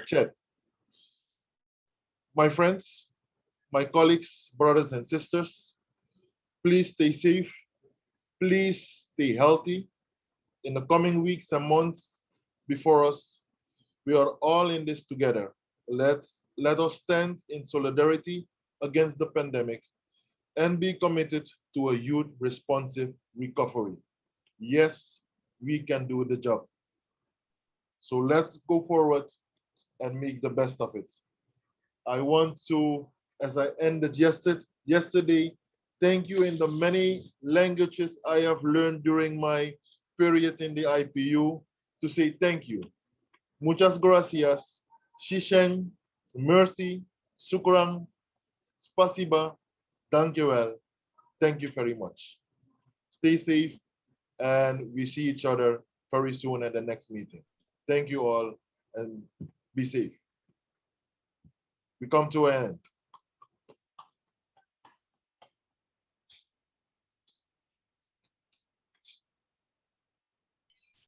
chat. My friends, my colleagues, brothers and sisters, please stay safe, please stay healthy. In the coming weeks and months before us, we are all in this together. Let us stand in solidarity against the pandemic and be committed to a youth responsive recovery. Yes, we can do the job. So let's go forward and make the best of it. I want to, as I ended yesterday, thank you in the many languages I have learned during my period in the IPU, to say thank you. Muchas gracias, Shishen, mercy, shukran, spasiba, dankjewel. Thank you very much. Stay safe, and we see each other very soon at the next meeting. Thank you all, and be safe. We come to an end.